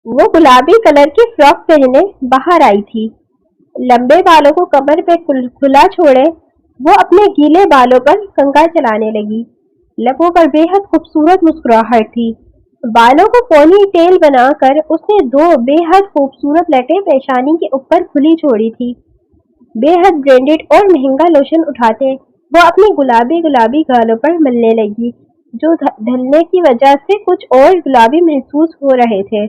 वो गुलाबी कलर की फ्रॉक पहने बाहर आई थी, लंबे बालों को कमर पे खुला छोड़े वो अपने गीले बालों पर कंघा चलाने लगी। लबों पर बेहद खूबसूरत मुस्कुराहट थी। बालों को पोनी टेल बनाकर उसने दो बेहद खूबसूरत लटें पेशानी के ऊपर खुली छोड़ी थी। बेहद ब्रांडेड और महंगा लोशन उठाते वो अपने गुलाबी गुलाबी गालों पर मलने लगी, जो ढलने की वजह से कुछ और गुलाबी महसूस हो रहे थे।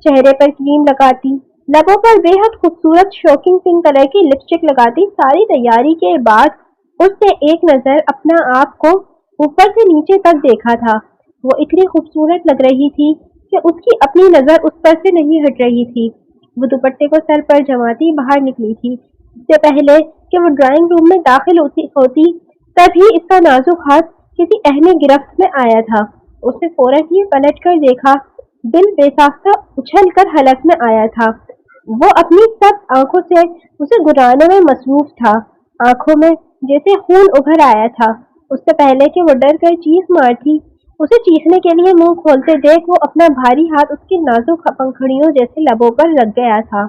चेहरे पर क्रीम लगाती, लबों पर बेहद खूबसूरत शॉकिंग पिंक कलर की लिपस्टिक लगाती। सारी तैयारी के बाद उसने एक नजर अपना आप को ऊपर से नीचे तक देखा था। वो इतनी खूबसूरत लग रही थी कि उसकी अपनी नजर उस पर से नहीं हट रही थी। वो दुपट्टे को सर पर जमाती बाहर निकली थी। इससे पहले कि वो ड्राइंग रूम में दाखिल होती तभी इसका नाजुक हाथ किसी अहमी गिरफ्त में आया था। उसने फौरन ही पलट कर देखा। दिल बेसाख्ता उछल कर हलक में आया था। वो अपनी सब आंखों से उसे गुराने में मसरूफ था। आंखों में जैसे खून उभर आया था। उससे पहले कि वो डर कर चीख मारती, उसे चीखने के लिए मुंह खोलते देख वो अपना भारी हाथ उसकी नाजुक पंखुड़ियों जैसे लबों पर लग गया था।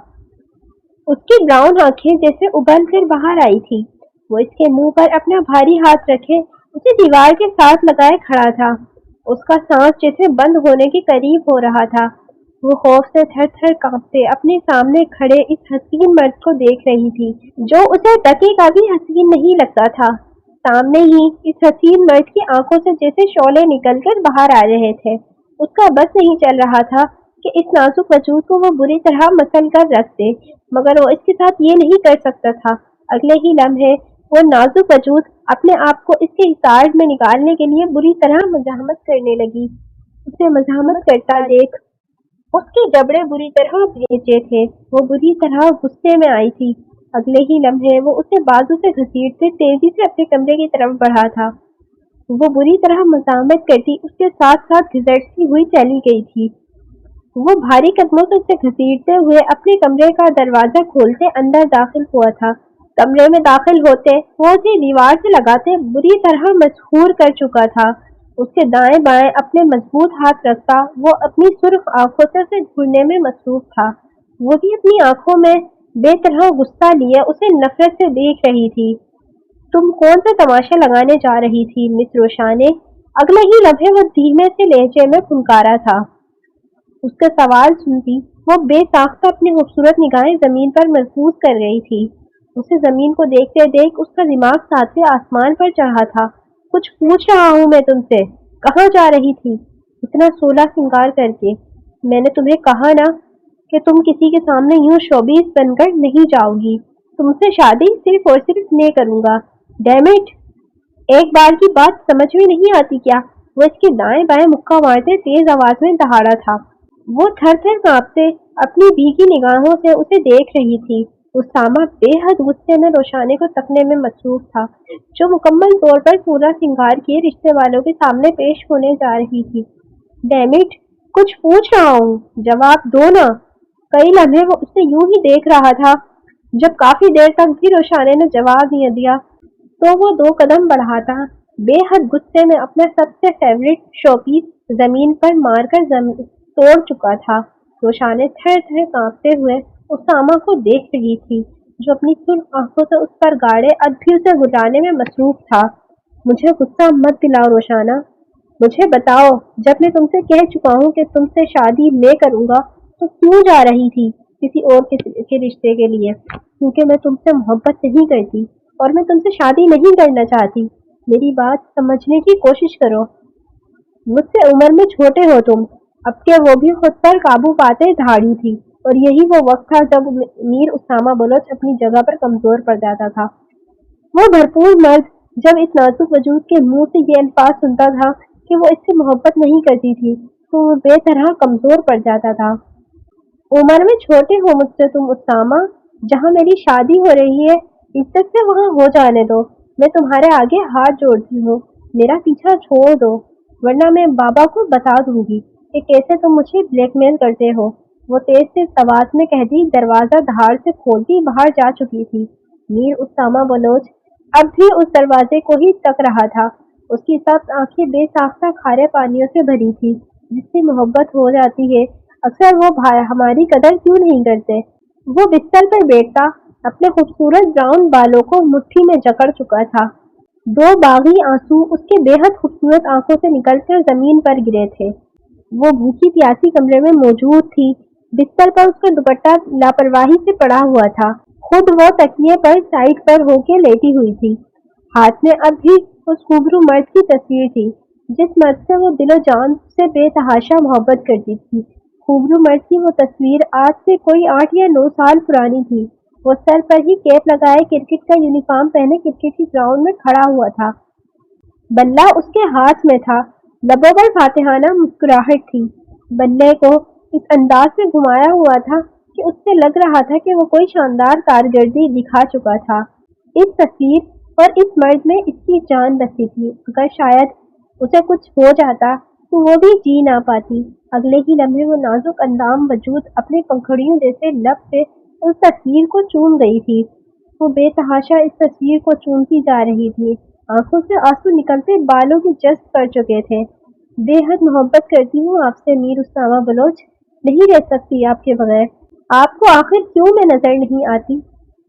उसकी ब्राउन आंखें जैसे उबल कर बाहर आई थी। वो इसके मुंह पर अपना भारी हाथ रखे उसे दीवार के साथ लगाए खड़ा था। उसका सांस जैसे बंद होने के करीब हो रहा था। वो खौफ से थर थर कांपते अपने सामने खड़े इस हसीन मर्द को देख रही थी, जो उसे टके का भी हसीन नहीं लगता था। सामने ही इस हसीन मर्द की आंखों से जैसे शोले निकलकर बाहर आ रहे थे। उसका बस नहीं चल रहा था कि इस नाजुक वजूद को वो बुरी तरह मसल कर रख दे, मगर वो इसके साथ ये नहीं कर सकता था। अगले ही लम्हे वो नाजुक वजूद अपने आप को इसके हिसार में निकालने के लिए बुरी तरह मजामत करने लगी। उसे मजामत करता देख उसके जबड़े बुरी तरह भेजे थे। वो बुरी तरह गुस्से में आई थी। अगले ही लम्हे वो उसे बाजू से घसीटते तेजी से अपने कमरे की तरफ बढ़ा था। वो बुरी तरह मजामत करती उसके साथ साथ घिसटती हुई चली गई थी। वो भारी कदमों से उसे घसीटते हुए अपने कमरे का दरवाजा खोलते अंदर दाखिल हुआ था। कमरे में दाखिल होते वो उसे दीवार से लगाते बुरी तरह मजबूर कर चुका था। उसके दाएं बाएं अपने मजबूत हाथ रखता वो अपनी सुर्ख आंखों से उसे ढूंढने में मसरूफ था। वो भी अपनी आंखों में बेतरह गुस्सा लिए उसे नफरत से देख रही थी। तुम कौन सा तमाशा लगाने जा रही थी मिस रोशाने? अगले ही लम्हे वो धीमे से लहजे में फुंकारा था। उसका सवाल सुनती वो बेसाख्ता अपनी खूबसूरत निगाहें जमीन पर महफूज कर रही थी। उसे जमीन को देखते देख उसका दिमाग सातवें आसमान पर चढ़ा था। कुछ पूछ रहा हूँ मैं तुमसे, कहाँ जा रही थी इतना सोलह सिंगार करके? मैंने तुम्हें कहा ना कि तुम किसी के सामने यूं शोबीज बनकर नहीं जाओगी। तुमसे शादी सिर्फ और सिर्फ मैं करूंगा। डैम इट, एक बार की बात समझ में नहीं आती क्या? वो इसके दाएं बाएं मुक्का मारते तेज आवाज में दहाड़ा था। वो थर थर कांपते अपनी भीगी निगाहों से उसे देख रही थी। उसामा बेहद गुस्से में रोशाने को तकने में मसरूफ था, जो मुकम्मल तौर पर पूरा सिंगार किए रिश्ते वालों के सामने पेश होने जा रही थी। डैमिट, कुछ पूछ रहा हूँ, जवाब दो ना। कई लम्हे वो उसे यूं ही देख रहा था। जब काफी देर तक भी रोशाने ने जवाब नहीं दिया तो वो दो कदम बढ़ाता बेहद गुस्से में अपना सबसे फेवरेट शोपीस जमीन पर मारकर तोड़ चुका था। रोशाने थर थर कांपते हुए उसामा को देख रही थी, जो अपनी सुर्ख आंखों से उस पर गाड़े अधभी उसे गुटाने में मसरूफ था। मुझे गुस्सा मत दिलाओ रोशाना, मुझे बताओ, जब मैं तुमसे कह चुका हूँ कि तुमसे शादी मैं करूंगा तो क्यों जा रही थी किसी और के रिश्ते के लिए? क्योंकि मैं तुमसे मोहब्बत नहीं करती और मैं तुमसे शादी नहीं करना चाहती। मेरी बात समझने की कोशिश करो। मुझसे उम्र में छोटे हो तुम। अब के वो भी खुद पर काबू पाते धाड़ी थी, और यही वो वक्त था जब मीर उसामा बलोच अपनी जगह पर कमजोर पड़ जाता था। वो भरपूर मर्द जब इस नाजुक वजूद के मुंह से ये अल्फाज सुनता था कि वो इससे मोहब्बत नहीं करती थी, तो वो बेतरह कमजोर पड़ जाता था। उम्र में छोटे हो मुझसे तुम उसामा। जहाँ मेरी शादी हो रही है, इज्जत से वहाँ हो जाने दो। मैं तुम्हारे आगे हाथ जोड़ती हूँ, मेरा पीछा छोड़ दो, वरना मैं बाबा को बता दूंगी कि कैसे तुम मुझे ब्लैकमेल करते हो। वो तेज से आवाज में कहती दरवाजा धार से खोलती बाहर जा चुकी थी। मीर उसामा बलोच अब भी उस दरवाजे को ही तक रहा था। उसकी सब आंखें बेसाख्ता खारे पानियों से भरी थी। जिससे मोहब्बत हो जाती है अक्सर वो हमारी कदर क्यों नहीं करते। वो बिस्तर पर बैठता अपने खूबसूरत ब्राउन बालों को मुट्ठी में जकड़ चुका था। दो बागी आंसू उसके बेहद खूबसूरत आंखों से निकलकर जमीन पर गिरे थे। वो भूखी प्यासी कमरे में मौजूद थी। बिस्तर पर उसका दुपट्टा लापरवाही से पड़ा हुआ था। खुद वो तकिए पर साइड पर होके लेटी हुई थी। हाथ में अब भी उस खूबरू मर्द की तस्वीर थी, जिस मर्द से वो दिलो जान से बेतहाशा मोहब्बत करती थी। खूबरू मर्द की वो तस्वीर आज से कोई 8 या 9 साल पुरानी थी। वो सर पर ही कैप लगाए क्रिकेट का यूनिफॉर्म पहने क्रिकेट की ग्राउंड में खड़ा हुआ था। बल्ला उसके हाथ में था। लबों पर फातिहाना मुस्कुराहट थी। बल्ले को इस अंदाज से घुमाया हुआ था कि उससे लग रहा था कि वो कोई शानदार कारकर्दगी दिखा चुका था। इस तस्वीर और इस मर्द में इसकी जान बसी थी। अगर शायद उसे कुछ हो जाता तो वो भी जी ना पाती। अगले ही लम्हे वो नाजुक अंदाम वजूद अपने पंखुड़ियों जैसे लब से उस तस्वीर को चूम गई थी। वो बेतहाशा इस तस्वीर को चूमती जा रही थी। आंखों से आंसू निकलते बालों की जस्त पड़ चुके थे। बेहद मोहब्बत करती हूँ आपसे मीर उसामा बलोच, नहीं रह सकती आपके बगैर। आपको आखिर क्यों मैं नजर नहीं आती?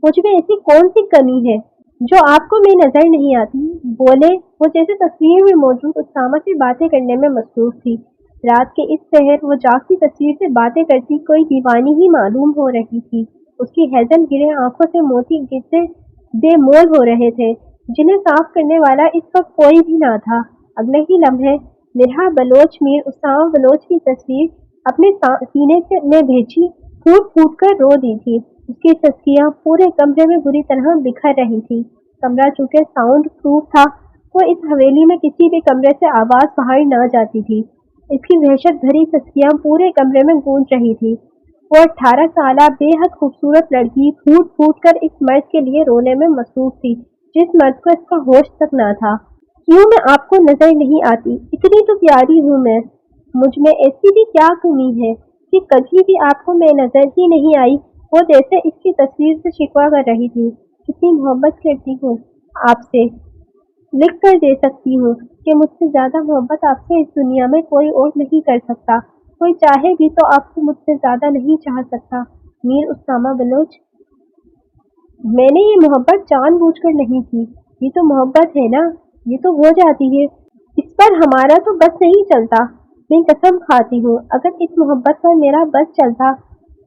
मुझ में ऐसी कौन सी कमी है जो आपको मैं नजर नहीं आती? बोले वो जैसे तस्वीर में मौजूद उसामा से बातें करने में मसरूफ थी। रात के इस पहर वो जागती तस्वीर से बातें करती कोई दीवानी ही मालूम हो रही थी। उसकी हैजल गिरे आंखों से मोती गिरते बेमोल हो रहे थे, जिन्हें साफ करने वाला इस वक्त कोई भी ना था। अगले ही लम्हे मिरहा बलोच मीर उसामा बलोच की तस्वीर अपने सीने से में भेजी फूट फूट कर रो दी थी। उसकी तस्वीरें पूरे कमरे में बुरी तरह बिखर रही थी। कमरा चूंकि साउंड प्रूफ था, तो इस हवेली में किसी भी कमरे से आवाज बाहर न जाती थी। इसकी वहशत भरी तस्वीरें पूरे कमरे में गूंज रही थी। वो 18 साला बेहद खूबसूरत लड़की फूट फूट कर इस मर्द के लिए रोने में मसरूफ थी, जिस मर्द को इसका होश तक न था। क्यों मैं आपको नजर नहीं आती? इतनी तो प्यारी हूँ मैं। मुझ में ऐसी भी क्या कमी है कि कभी भी आपको मैं नजर ही नहीं आई? वो जैसे इसकी तस्वीर से शिकवा कर रही थी। कितनी मोहब्बत करती हूँ आपसे, लिख कर दे सकती हूँ कि मुझसे ज्यादा मोहब्बत आपसे इस दुनिया में कोई और नहीं कर सकता। कोई चाहे भी तो आपको मुझसे ज्यादा नहीं चाह सकता। मीर उसामा बलोच, मैंने ये मोहब्बत जानबूझकर नहीं की। ये तो मोहब्बत है ना, ये तो हो जाती है। इस पर हमारा तो बस नहीं चलता। मैं कसम खाती हूँ, अगर इस मोहब्बत पर मेरा बस चलता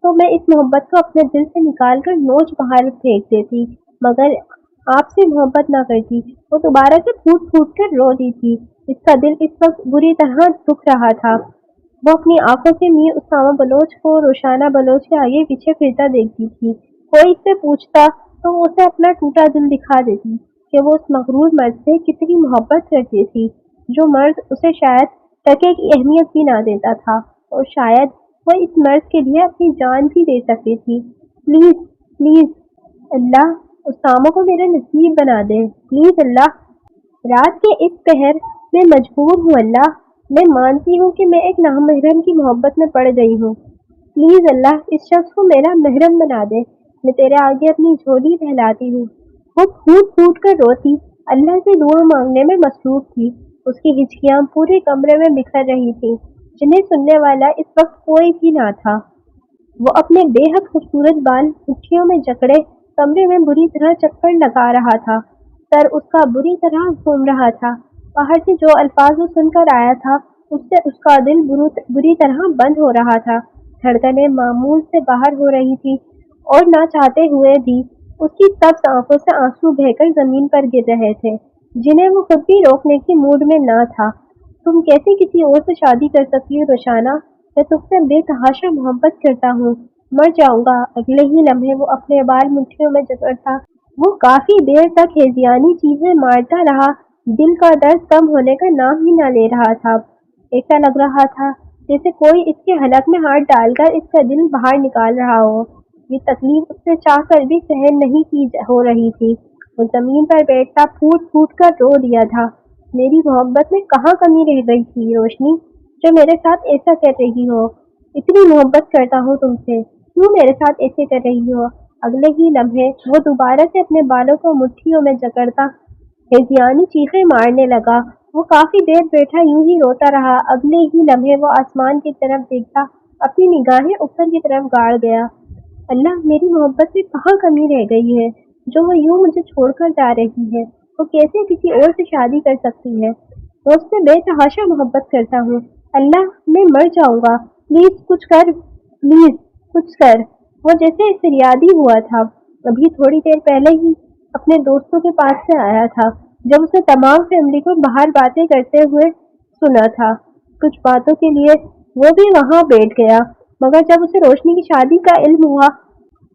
तो मैं इस मोहब्बत को अपने दिल से निकाल कर नोच बाहर फेंक देती। मगर आपसे मोहब्बत ना करती। वो दोबारा से फूट फूट कर रो दी थी। इसका दिल इस वक्त बुरी तरह दुख रहा था। वो अपनी आंखों से मीर उसामा बलोच को रोशाना बलोच के आगे पीछे फिरता देखती थी। कोई इससे पूछता तो वो उसे अपना टूटा दिल दिखा देती कि वो उस मगरूर मर्द से कितनी मोहब्बत करती थी, जो मर्द उसे शायद टके की अहमियत भी ना देता था, और शायद वो इस मर्द के लिए अपनी जान भी दे सकती थी। प्लीज प्लीज अल्लाह, उसामा को मेरा नसीब बना दे, प्लीज अल्लाह। रात के इस पहर मैं मजबूर हूँ अल्लाह। मैं मानती हूँ कि मैं एक नामहरम की मोहब्बत में पड़ गई हूँ। प्लीज अल्लाह, इस शख्स को मेरा महरम बना दे। मैं तेरे आगे अपनी झोली फैलाती हूँ। वो फूट फूट कर रोती, अल्लाह से दुआ मांगने में मसरूफ थी। उसकी हिचकियां पूरे कमरे में बिखर रही थीं, जिन्हें सुनने वाला इस वक्त कोई भी ना था। वो अपने बेहद खूबसूरत बाल मुट्ठियों में जकड़े कमरे में बुरी तरह चक्कर लगा रहा था। सर उसका बुरी तरह घूम रहा था। बाहर से जो अल्फाज वो सुनकर आया था, उससे उसका दिल बुरी तरह बंद हो रहा था। धड़कनें मामूल से बाहर हो रही थी, और ना चाहते हुए भी उसकी सब्ज आंखों से आंसू बहकर जमीन पर गिर रहे थे, जिन्हें वो खुद भी रोकने की मूड में ना था। तुम कैसे किसी और से शादी कर सकती हो रोशाना? मैं तुझसे बेतहाशा मोहब्बत करता हूँ। मर जाऊंगा। अगले ही लम्हे वो अपने बाल मुट्ठियों में जकड़ता। वो काफी देर तक हेजियानी चीजें मारता रहा। दिल का दर्द कम होने का नाम ही न ले रहा था। ऐसा लग रहा था जैसे कोई इसके हलक में हाथ डालकर इसका दिल बाहर निकाल रहा हो। ये तकलीफ उससे चाह कर भी सहन नहीं की हो रही थी। वो जमीन पर बैठता फूट फूट कर रो दिया था। मेरी मोहब्बत में कहाँ कमी रह गई थी रोशनी, जो मेरे साथ ऐसा कर रही हो? इतनी मोहब्बत करता हूँ तुमसे, क्यों मेरे साथ ऐसे कर रही हो? अगले ही लम्हे वो दोबारा से अपने बालों को मुट्ठियों में जकड़ता हेजियानी चीखें मारने लगा। वो काफी देर बैठा यूं ही रोता रहा। अगले ही लम्हे वो आसमान की तरफ देखता अपनी निगाहें ऊपर की तरफ गाड़ गया। अल्लाह, मेरी मोहब्बत में कहाँ कमी रह गई है जो वो यूं मुझे छोड़कर जा रही है। वो कैसे किसी और से शादी कर सकती है? मैं उससे बेतहाशा मोहब्बत करता हूँ। अल्लाह, मैं मर जाऊंगा, प्लीज कुछ कर, प्लीज कुछ कर। वो जैसे फरियादी हुआ था। अभी थोड़ी देर पहले ही अपने दोस्तों के पास से आया था, जब उसने तमाम फैमिली को बाहर बातें करते हुए सुना था। कुछ बातों के लिए वो भी वहां बैठ गया, मगर जब उसे रोशनी की शादी का इल्म हुआ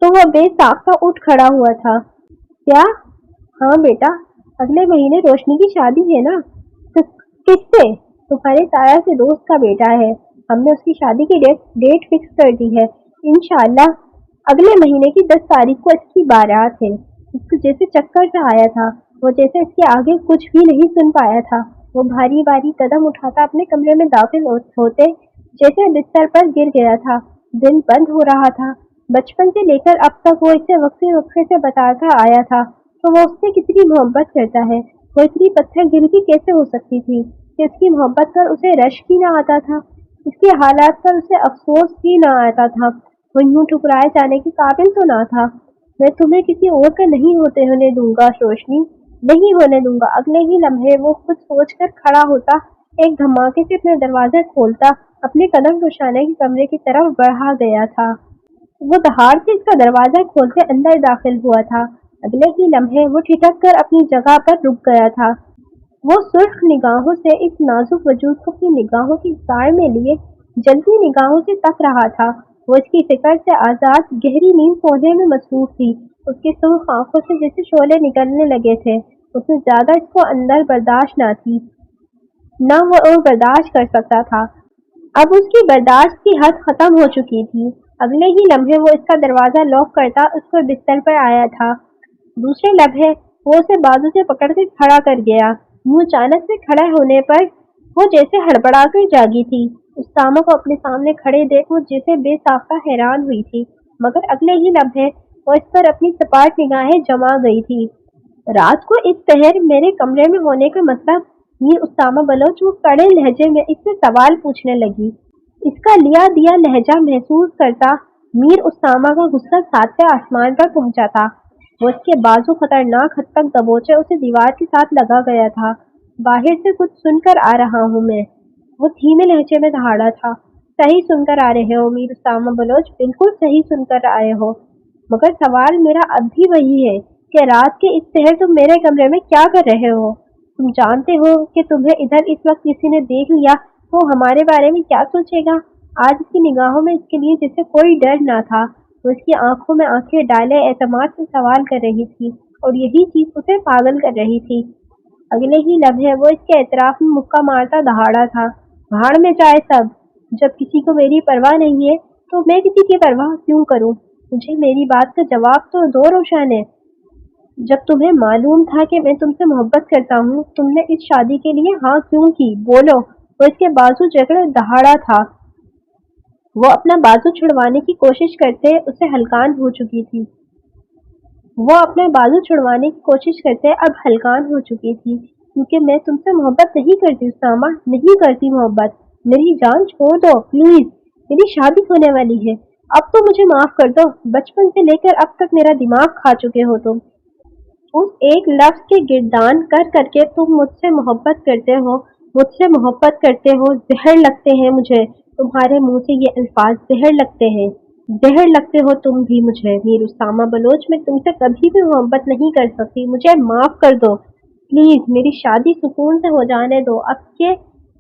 तो वह बेसाख्ता उठ खड़ा हुआ था। क्या? हाँ बेटा, अगले महीने रोशनी की शादी है ना। किससे? तुम्हारे ताया के दोस्त का बेटा है। हमने उसकी शादी की डेट फिक्स कर दी है। इंशाअल्लाह अगले महीने की 10 तारीख को इसकी बारात है। उसको जैसे चक्कर सा आया था, वो जैसे इसके आगे कुछ भी नहीं सुन पाया था। वो भारी भारी कदम उठाता अपने कमरे में दाखिल होते जैसे बिस्तर पर गिर गया था। दिल बंद हो रहा था। बचपन से लेकर अब तक वो इसे वक्फे वक्फे से बताता आया था तो वो उससे कितनी मोहब्बत करता है। वो इतनी पत्थर दिल की कैसे हो सकती थी कि उसकी मोहब्बत पर उसे रश्क ही ना आता था, उसके हालात पर उसे अफसोस ही ना आता था। वो यूं ठुकराए जाने के काबिल तो ना था। मैं तुम्हें किसी और का नहीं होते होने दूंगा रोशनी, नहीं होने दूंगा। अगले ही लम्हे वो खुद सोचकर खड़ा होता, एक धमाके से अपने दरवाजा खोलता, अपने कदम रोशाने के कमरे की तरफ बढ़ा गया था। वो दहाड़ से इसका दरवाजा खोलते अंदर दाखिल हुआ था। अगले ही लम्हे वो ठिठक कर अपनी जगह पर रुक गया था। वो सुर्ख निगाहों से इस नाजुक वजूद को अपनी निगाहों की साड़ में लिए जलती निगाहों से तक रहा था। वो इसकी फिक्र से आजाद गहरी नींद सोने में मसरूफ थी। उसकी सुर्ख आंखों से जैसे शोले निकलने लगे थे। उससे ज्यादा इसको अंदर बर्दाश्त न थी, न वो और बर्दाश्त कर सकता था। अब उसकी बर्दाश्त की हद खत्म हो चुकी थी। अगले ही लम्हे वो इसका दरवाजा लॉक करता उसको बिस्तर पर आया था। दूसरे लम्हे वो उसे बाजू से पकड़कर खड़ा कर गया। मुंह अचानक से खड़ा होने पर वो जैसे हड़बड़ाकर जागी थी। उस्तामा को अपने सामने खड़े देख वो जैसे बेसाख्ता हैरान हुई थी, मगर अगले ही लम्हे वो इस पर अपनी सपाट निगाहें जमा गई थी। रात को इस पहर मेरे कमरे में होने का मतलब? मीर उस्तामा बलोच वो कड़े लहजे में इससे सवाल पूछने लगी। इसका लिया दिया लहजा महसूस करता मीर उस्तामा का गुस्सा सातवें आसमान पर पहुंचा था। वो इसके बाजू खतरनाक हद तक दबोचे उसे दीवार के साथ लगा गया था। बाहर से कुछ सुनकर आ रहा हूँ मैं, वो धीमे लहजे में दहाड़ा था। सही सुनकर आ रहे हो मीर उस्तामा बलोच, बिल्कुल सही सुनकर आए हो। मगर सवाल मेरा अब भी वही है कि रात के इस पहर तुम मेरे कमरे में क्या कर रहे हो? तुम जानते हो कि तुम्हें इधर इस वक्त किसी ने देख लिया तो हमारे बारे में क्या सोचेगा? आज इसकी निगाहों में इसके लिए जैसे कोई डर ना था। वो इसकी आंखों में आंखें डाले एतमाद से सवाल कर रही थी और यही चीज उसे पागल कर रही थी। अगले ही लम्हे वो इसके एतराफ में मुक्का मारता दहाड़ा था। भाड़ में जाए सब। जब किसी को मेरी परवाह नहीं है तो मैं किसी की परवाह क्यों करूं? मुझे मेरी बात का जवाब तो दो रोशन है। जब तुम्हें मालूम था कि मैं तुमसे मोहब्बत करता हूँ, तुमने इस शादी के लिए हाँ क्यों की? बोलो। वो इसके बाजू जकड़े दहाड़ा था। वो अपना बाजू छुड़वाने की कोशिश करते उसे हलकान हो चुकी थी। वो अपने बाजू छुड़वाने की कोशिश करते अब हलकान हो चुकी थी। क्योंकि मैं तुमसे मोहब्बत नहीं करती उस्तामा, नहीं करती मोहब्बत। मेरी जान छोड़ दो प्लीज, मेरी शादी होने वाली है। अब तो मुझे माफ कर दो। बचपन से लेकर अब तक मेरा दिमाग खा चुके हो तुम। उस एक लफ्ज के गिरदान कर करके तुम मुझसे मोहब्बत करते हो, मुझसे मोहब्बत करते हो। जहर लगते हैं मुझे, तुम्हारे मुंह से ये अल्फाज जहर लगते हैं। जहर लगते हो तुम भी मुझे मीर उस्तामा बलोच। मैं तुमसे कभी भी मोहब्बत नहीं कर सकती, मुझे माफ कर दो प्लीज। मेरी शादी सुकून से हो जाने दो। अब के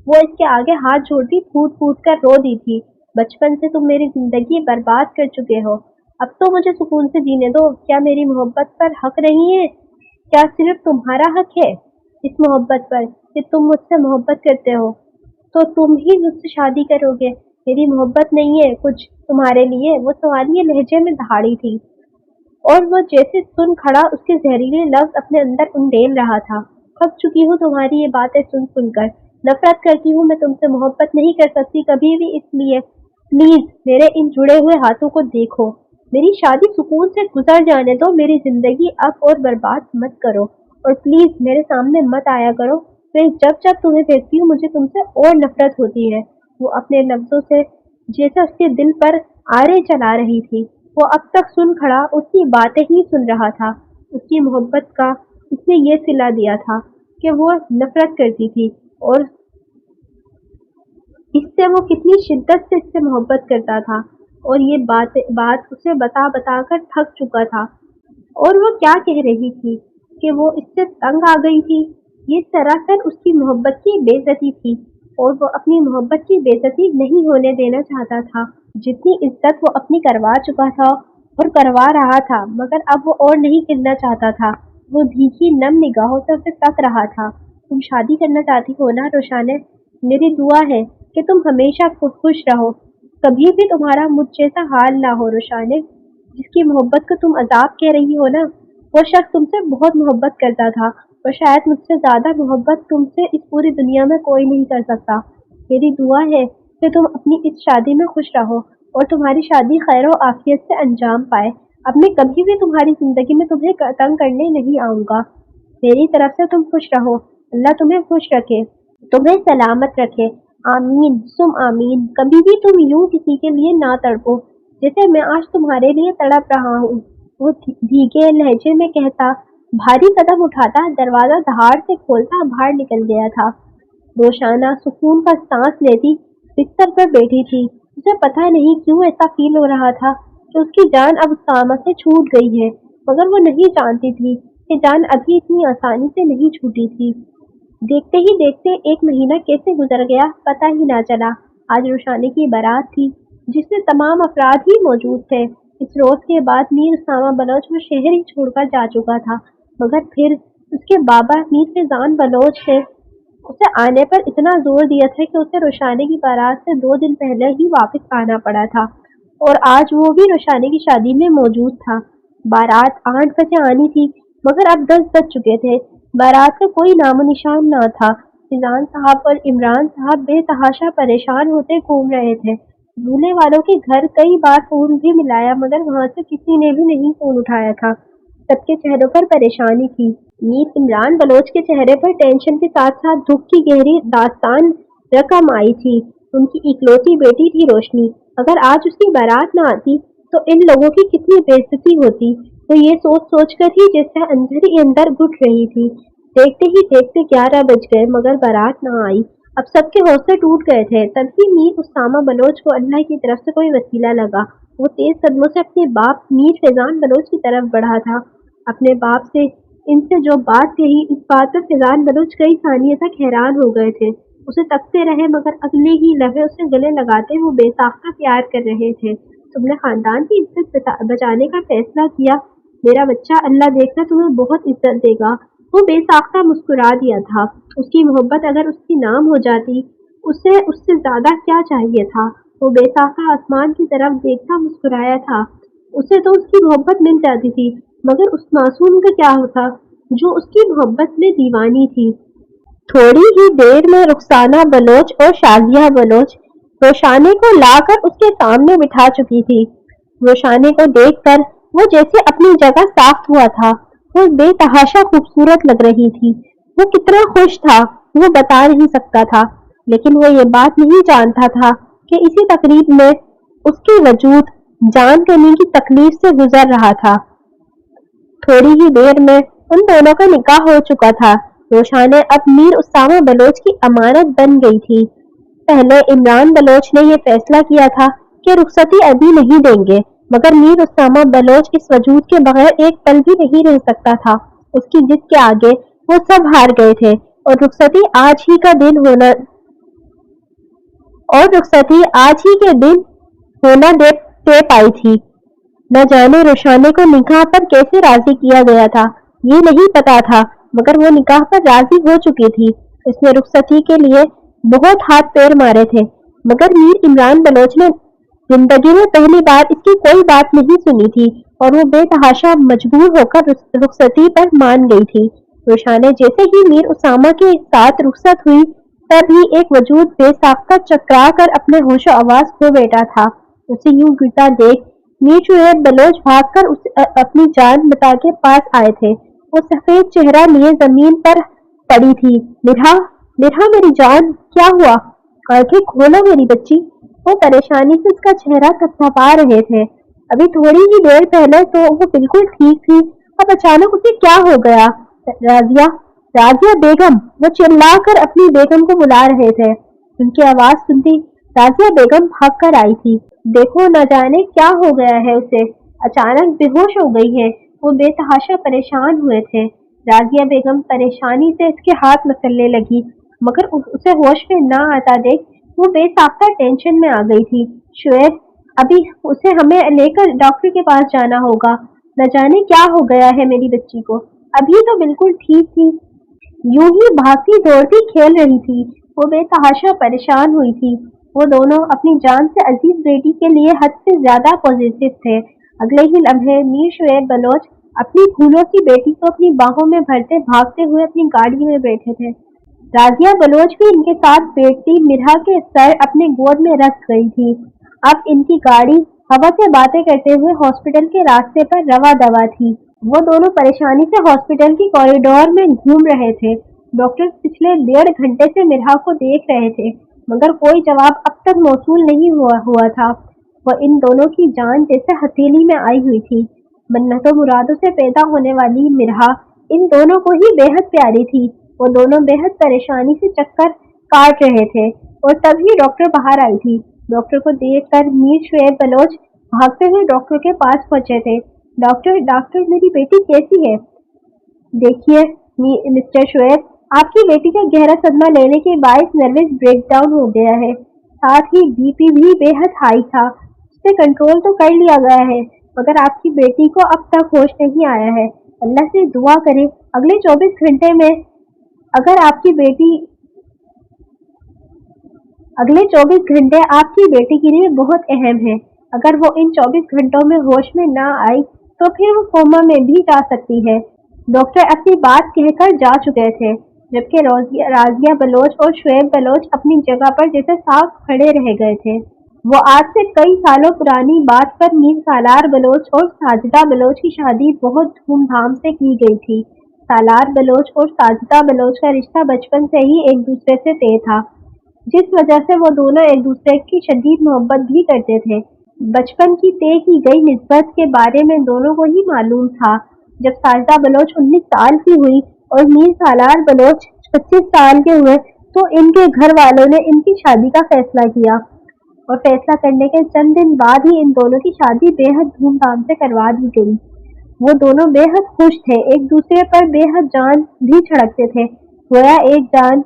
वो इसके आगे हाथ जोड़ती फूट फूट कर रो दी थी। बचपन से तुम मेरी जिंदगी बर्बाद कर चुके हो, अब तो मुझे सुकून से जीने दो। क्या मेरी मोहब्बत पर हक नहीं है? क्या सिर्फ तुम्हारा हक है इस मोहब्बत पर कि तुम मुझसे मोहब्बत करते हो तो तुम ही मुझसे शादी करोगे? मेरी मोहब्बत नहीं है कुछ तुम्हारे लिए? वो सवालिये लहजे में दहाड़ी थी और वो जैसे सुन खड़ा उसके जहरीले लफ्ज अपने अंदर उंडेल रहा था। थक चुकी हूँ तुम्हारी ये बातें सुन सुनकर। नफरत करती हूँ, मैं तुमसे मोहब्बत नहीं कर सकती कभी भी। इसलिए प्लीज मेरे इन जुड़े हुए हाथों को देखो। मेरी शादी सुकून से गुजर जाने दो। मेरी जिंदगी अब और बर्बाद मत करो और प्लीज मेरे सामने मत आया करो। फिर जब जब तुम्हें देखती हूँ मुझे तुमसे और नफरत होती है। वो अपने लफ्जों से जैसे उसके दिल पर आरे चला रही थी। वो अब तक सुन खड़ा उसकी बातें ही सुन रहा था। उसकी मोहब्बत का इसने ये सिला दिया था कि वो नफरत करती थी और इससे वो कितनी शिद्दत से इससे मोहब्बत करता था और ये बात उसे बता बता कर थक चुका था। और वो क्या कह रही थी कि वो इससे तंग आ गई थी। ये सरासर उसकी मोहब्बत की बेइज्जती थी और वो अपनी मोहब्बत की बेइज्जती नहीं होने देना चाहता था। जितनी इज्जत वो अपनी करवा चुका था और करवा रहा था, मगर अब वो और नहीं करना चाहता था। वो भीगी नम निगाहों से उसे तक रहा था। तुम शादी करना चाहती हो ना रोशाने? मेरी दुआ है कि तुम हमेशा खुश रहो, कभी भी तुम्हारा मुझ जैसा हाल ना हो रोशाने। जिसकी मोहब्बत को तुम अजाब कह रही हो ना, वो शख्स तुमसे बहुत मोहब्बत करता था और शायद मुझसे ज्यादा मोहब्बत तुमसे इस पूरी दुनिया में कोई नहीं कर सकता। मेरी दुआ है कि तुम अपनी इस शादी में खुश रहो और तुम्हारी शादी खैर और आफियत से अंजाम पाए। अब मैं कभी भी तुम्हारी जिंदगी में तुम्हें तंग करने नहीं आऊंगा। मेरी तरफ से तुम खुश रहो। अल्लाह तुम्हें खुश रखे, तुम्हें सलामत रखे। आमीन सुम आमीन। कभी भी तुम यूं किसी के लिए ना तड़पो जैसे मैं आज तुम्हारे लिए तड़प रहा हूँ। वो भीगे लहजे में कहता, भारी कदम उठाता, दरवाजा धाड़ से खोलता बाहर निकल गया था। रोशाना सुकून का सांस लेती बिस्तर पर बैठी थी। उसे पता नहीं क्यों ऐसा फील हो रहा था कि उसकी जान अब उसामा से छूट गई है, मगर वो नहीं जानती थी कि जान अभी इतनी आसानी से नहीं छूटी थी। देखते ही देखते एक महीना कैसे गुजर गया पता ही ना चला। आज रोशानी की बारात थी जिसमें तमाम अफराद ही मौजूद थे। इस रोज के बाद मीर उसामा बलोच वो शहर ही छोड़कर जा चुका था, मगर फिर उसके बाबा मीर फैजान बलोच ने उसे आने पर इतना जोर दिया था कि उसे रोशानी की बारात से 2 दिन पहले ही वापस आना पड़ा था और आज वो भी रोशानी की शादी में मौजूद था। बारात 8 बजे आनी थी, मगर अब 10 बज चुके थे। बारात का कोई नामो निशान ना था। फैजान साहब और इमरान साहब बेतहाशा परेशान होते घूम रहे थे। दूल्हे वालों के घर कई बार फोन भी मिलाया, मगर वहां से किसी ने भी नहीं फोन उठाया था। सबके चेहरों पर परेशानी थी। मीर इमरान बलोच के चेहरे पर टेंशन के साथ साथ दुख की गहरी दास्तान रकम आई थी। उनकी इकलौती बेटी थी रोशनी। अगर आज उसकी बारात न आती तो इन लोगों की कितनी बेइज्जती होती। तो ये सोच सोच कर ही जैसे अंदर ही अंदर घुट रही थी। देखते ही देखते 11 बज गए, मगर बारात न आई। अब सबके हौसले टूट गए थे। तभी मीर उसामा बलोच को अल्लाह की तरफ से कोई वसीला लगा। वो तेज कदमों से अपने बाप मीर फैजान बलोच की तरफ बढ़ा था। अपने बाप से इनसे जो बात कही, इस बात पर फैजान बलोच कई सानियों तक हैरान हो गए थे। उसे तकते रहे, मगर अगले ही लम्हे उसे गले लगाते वो बेसाख्ता प्यार कर रहे थे। तुमने खानदान की इज्जत बचाने का फैसला किया मेरा बच्चा, अल्लाह देखना तुम्हें बहुत इज्जत देगा। वो बेसाख्ता मुस्कुरा दिया था। उसकी मोहब्बत अगर उसकी नाम हो जाती, उसे उससे ज्यादा क्या चाहिए था। वो बेसाख्ता आसमान की तरफ देखता मुस्कुराया था। उसे तो उसकी मोहब्बत मिल जाती थी, मगर उस मासूम का क्या होता जो उसकी मोहब्बत में दीवानी थी। थोड़ी ही देर में रुखसाना बलोच और शाजिया बलोच रोशाने को लाकर उसके सामने बिठा चुकी थी। रोशाने को देखकर वो जैसे अपनी जगह साफ हुआ था। वो बेतहाशा खूबसूरत लग रही थी। वो कितना खुश था वो बता नहीं सकता था, लेकिन वो ये बात नहीं जानता था कि इसी तकरीब में उसकी वजूद जान कमी की तकलीफ से गुजर रहा था। थोड़ी ही देर में उन दोनों का निकाह हो चुका था। रोशाने अब मीर उसामा बलोच की अमानत बन गई थी। पहले इमरान बलोच ने यह फैसला किया था कि रुखसती अभी नहीं देंगे, मगर मीर उसामा बलोच इस वजूद के बगैर एक पल भी नहीं रह सकता था। उसकी जिद के आगे वो सब हार गए थे और रुखसती आज ही के दिन होना दे पाई थी। न जाने रोशाने को निकाह पर कैसे राजी किया गया था, ये नहीं पता था, मगर वो निकाह पर राजी हो चुकी थी। उसने रुखसती के लिए बहुत हाथ पैर मारे थे, मगर मीर इमरान बलोच ने जिंदगी में पहली बार इसकी कोई बात नहीं सुनी थी और वो बेतहाशा मजबूर होकर रुखसती पर मान गई थी। रोशाने जैसे ही मीर उसामा के साथ रुखसत हुई, तभी एक वजूद बेसाख्ता चकरा कर अपने होशो आवाज खो बैठा था। उसे यूं गिरता देख मीर शुएब बलोच भागकर उसे अपनी जान बता के पास आए थे। वो सफेद चेहरा लिए जमीन पर पड़ी थी। निरहा, निरहा मेरी जान, क्या हुआ? आंखें खोलो मेरी बच्ची। वो परेशानी से उसका चेहरा थपथपा रहे थे। अभी थोड़ी ही देर पहले तो वो बिल्कुल ठीक थी, अब अचानक उसे क्या हो गया? राजिया, राजिया बेगम! वो चिल्लाकर अपनी बेगम को बुला रहे थे। उनकी आवाज सुनती राजिया बेगम भाग कर आई थी। देखो, न जाने क्या हो गया है उसे, अचानक बेहोश हो गई है। वो बेतहाशा परेशान हुए थे। राजिया बेगम परेशानी से उसके हाथ मसलने लगी, मगर उसे होश में न आता देख वो बेसाख्ता टेंशन में आ गई थी। शुएब, अभी उसे हमें लेकर डॉक्टर के पास जाना होगा। न जाने क्या हो गया है मेरी बच्ची को, अभी तो बिल्कुल ठीक थी, यूं ही भागती दौड़ती खेल रही थी। वो बेतहाशा परेशान हुई थी। वो दोनों अपनी जान से अजीज बेटी के लिए हद से ज्यादा पॉजिटिव थे। अगले ही लम्हे मीर शुएब बलोच अपनी फूलों की बेटी को अपनी बाहों में भरते भागते हुए अपनी गाड़ी में बैठे थे। राजिया बलोच भी इनके साथ बैठती मिरहा के सर अपने गोद में रख गई थी। अब इनकी गाड़ी हवा से बातें करते हुए हॉस्पिटल के रास्ते पर रवा दवा थी। वो दोनों परेशानी से हॉस्पिटल की कॉरिडोर में घूम रहे थे। डॉक्टर पिछले 1.5 घंटे से मिरहा को देख रहे थे, मगर कोई जवाब अब तक मौसूल नहीं हुआ था। वो इन दोनों की जान जैसे हथेली में आई हुई थी। मन्नतों मुरादों से पैदा होने वाली मिरहा इन दोनों को ही बेहद प्यारी थी। वो दोनों बेहद परेशानी से चक्कर काट रहे थे और तभी डॉक्टर बाहर आई थी। डॉक्टर को देखकर मीर शुएब बलोच भागते हुए डॉक्टर के पास पहुंचे थे। डॉक्टर, डॉक्टर, मेरी बेटी कैसी है? देखिए मिस्टर शुएब, आपकी बेटी का गहरा सदमा लेने के बायस नर्वस ब्रेकडाउन हो गया है। साथ ही बीपी भी बेहद हाई था। उसे कंट्रोल तो कर लिया गया है, मगर आपकी बेटी को अब तक होश नहीं आया है। अल्लाह से दुआ करें अगले 24 घंटे में अगर आपकी बेटी अगले 24 घंटे आपकी बेटी के लिए बहुत अहम है। अगर वो इन 24 घंटों में होश में ना आई तो फिर वो कोमा में भी जा सकती है। डॉक्टर अपनी बात कहकर जा चुके थे, जबकि राजिया बलोच और शुएब बलोच अपनी जगह पर जैसे साफ खड़े रह गए थे। वो आज से कई सालों पुरानी बात पर मीर सालार बलोच और साजिदा बलोच की शादी बहुत धूमधाम से की गई थी। सालार बलोच और साजिदा बलोच का रिश्ता बचपन से ही एक दूसरे से तय था, जिस वजह से वो दोनों एक दूसरे की शदीद मोहब्बत भी करते थे। बचपन की तय की गई निस्बत के बारे में दोनों को ही मालूम था। जब साजिदा बलोच 19 साल की हुई और मीर सालार बलोच 25 साल के हुए तो इनके घर वालों ने इनकी शादी का फैसला किया और फैसला करने के चंद दिन बाद ही इन दोनों की शादी बेहद धूमधाम से करवा दी गई। वो दोनों बेहद खुश थे, एक दूसरे पर बेहद जान भी छिड़कते थे। गोया एक जान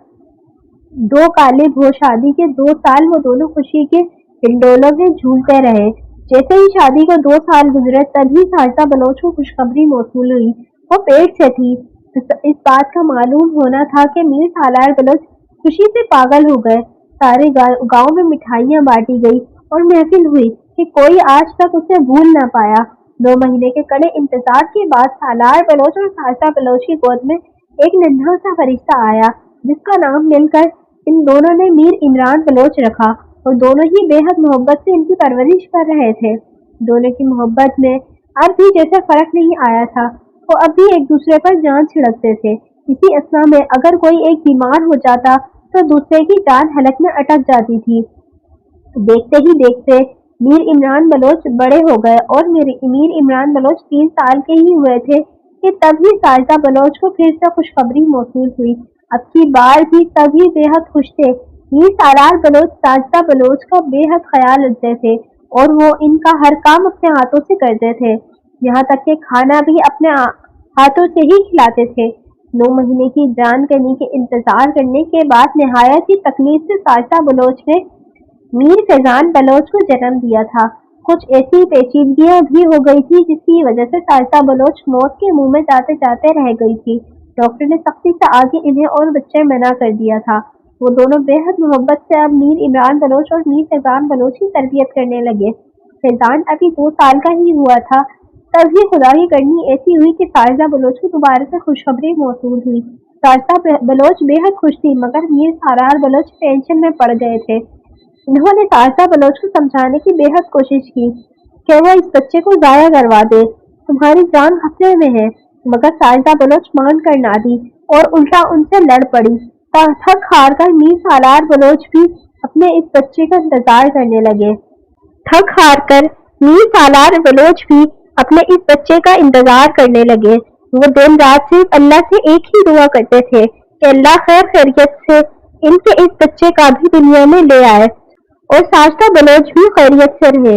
दो काले भो। शादी के 2 साल वो दोनों खुशी के हिंडोलों में झूलते रहे। जैसे ही शादी को 2 साल गुजरे तभी साजिदा बलोच को खुशखबरी मौसूल हुई। वो पेट से थी। इस बात का मालूम होना था कि मीर सालार बलोच खुशी से पागल हो गए। सारे गांव में मिठाइयां बांटी गई और महफिल हुई कि कोई आज तक उसे भूल न पाया। 2 महीने के कड़े इंतजार के बाद सालार बलोच और साजिदा बलोच की गोद में एक नन्हा सा फरिश्ता आया, जिसका नाम मिलकर इन दोनों ने मीर इमरान बलोच रखा और दोनों ही बेहद मोहब्बत से इनकी परवरिश कर रहे थे। दोनों की मोहब्बत में अब भी जैसे फर्क नहीं आया था। वो अब भी एक दूसरे पर जान छिड़कते थे। इसी असना में अगर कोई एक बीमार हो जाता तो दूसरे की जान हलक में अटक जाती थी। देखते ही देखते मीर इमरान बलोच बड़े हो गए और मीर इमरान बलोच 3 साल के ही हुए थे कि तभी साजिदा बलोच को फिर से खुशखबरी मौसूल हुई। अब की बार भी तभी बेहद खुश थे। मीर सालार बलोच साजिदा बलोच का बेहद ख्याल रखते थे और वो इनका हर काम अपने हाथों से करते थे, यहाँ तक कि खाना भी अपने हाथों से ही खिलाते थे। 9 महीने की जान कनी के इंतजार करने के बाद निहायत ही तकलीफ से साजिदा बलोच ने मीर फैजान बलोच को जन्म दिया था। कुछ ऐसी पेचीदगियां भी हो गई थी जिसकी वजह से साजिदा बलोच मौत के मुंह में जाते जाते रह गई थी। डॉक्टर ने सख्ती से आगे इन्हें और बच्चे मना कर दिया था। वो दोनों बेहद मोहब्बत से अब मीर इमरान बलोच और मीर फैजान बलोच की तरबियत करने लगे। फैजान अभी 2 साल का ही हुआ था, तभी खुदा की करनी ऐसी हुई कि साजिदा बलोच को दोबारा से खुशखबरी मौसूल हुई। साजिदा बलोच बेहद खुश थी, मगर मीर सालार बलोच टेंशन में पड़ गए थे। इन्होंने साजिदा बलोच को समझाने की बेहद कोशिश की कि वह इस बच्चे को जाया करवा दे, तुम्हारी जान खतरे में है, मगर साजिदा बलोच मान कर ना दी और उल्टा उनसे लड़ पड़ी। थक हार कर मीर सालार बलोच भी اپنے اس بچے کا انتظار کرنے لگے۔ تھک ہار کر میر سالار بلوچ بھی اپنے اس بچے کا انتظار کرنے لگے۔ وہ دن رات صرف اللہ سے ایک ہی دعا کرتے تھے کہ اللہ خیر خیریت سے ان کے اس بچے کا بھی دنیا میں لے آئے اور ساجدہ بلوچ بھی خیریت سے رہے۔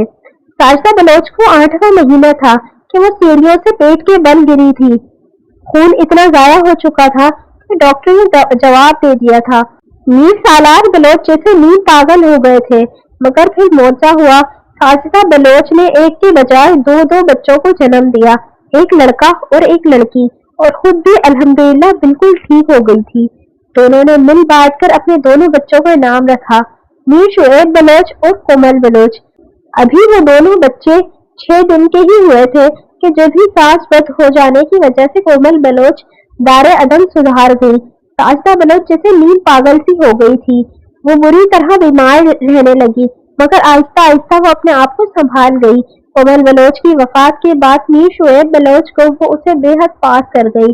ساجدہ بلوچ کو 8واں مہینہ تھا کہ وہ سیڑھیوں سے پیٹ کے بل گری تھی۔ خون اتنا ضائع ہو چکا تھا کہ ڈاکٹر نے جواب دے دیا تھا۔ میر سالار بلوچ جیسے نیند پاگل ہو گئے تھے، مگر پھر معجزہ ہوا۔ ساجدہ بلوچ نے ایک کے بجائے دو بچوں کو جنم دیا، ایک لڑکا اور ایک لڑکی، اور خود بھی الحمدللہ بالکل ٹھیک ہو گئی تھی۔ دونوں نے مل بانٹ کر اپنے دونوں بچوں کا نام رکھا، میر شعیب بلوچ اور کومل بلوچ۔ ابھی وہ دونوں بچے 6 دن کے ہی ہوئے تھے کہ جب ہی سانس بند ہو جانے کی وجہ سے کومل بلوچ دار عدم سدھار گئی۔ ساجدہ بلوچ جیسے نیند پاگل سی ہو گئی تھی، وہ بری طرح بیمار رہنے لگی، مگر آہستہ آہستہ وہ اپنے آپ کو سنبھال گئی۔ کومل بلوچ کی وفات کے بعد میر شعیب بلوچ کو وہ اسے بے حد پاس کر گئی۔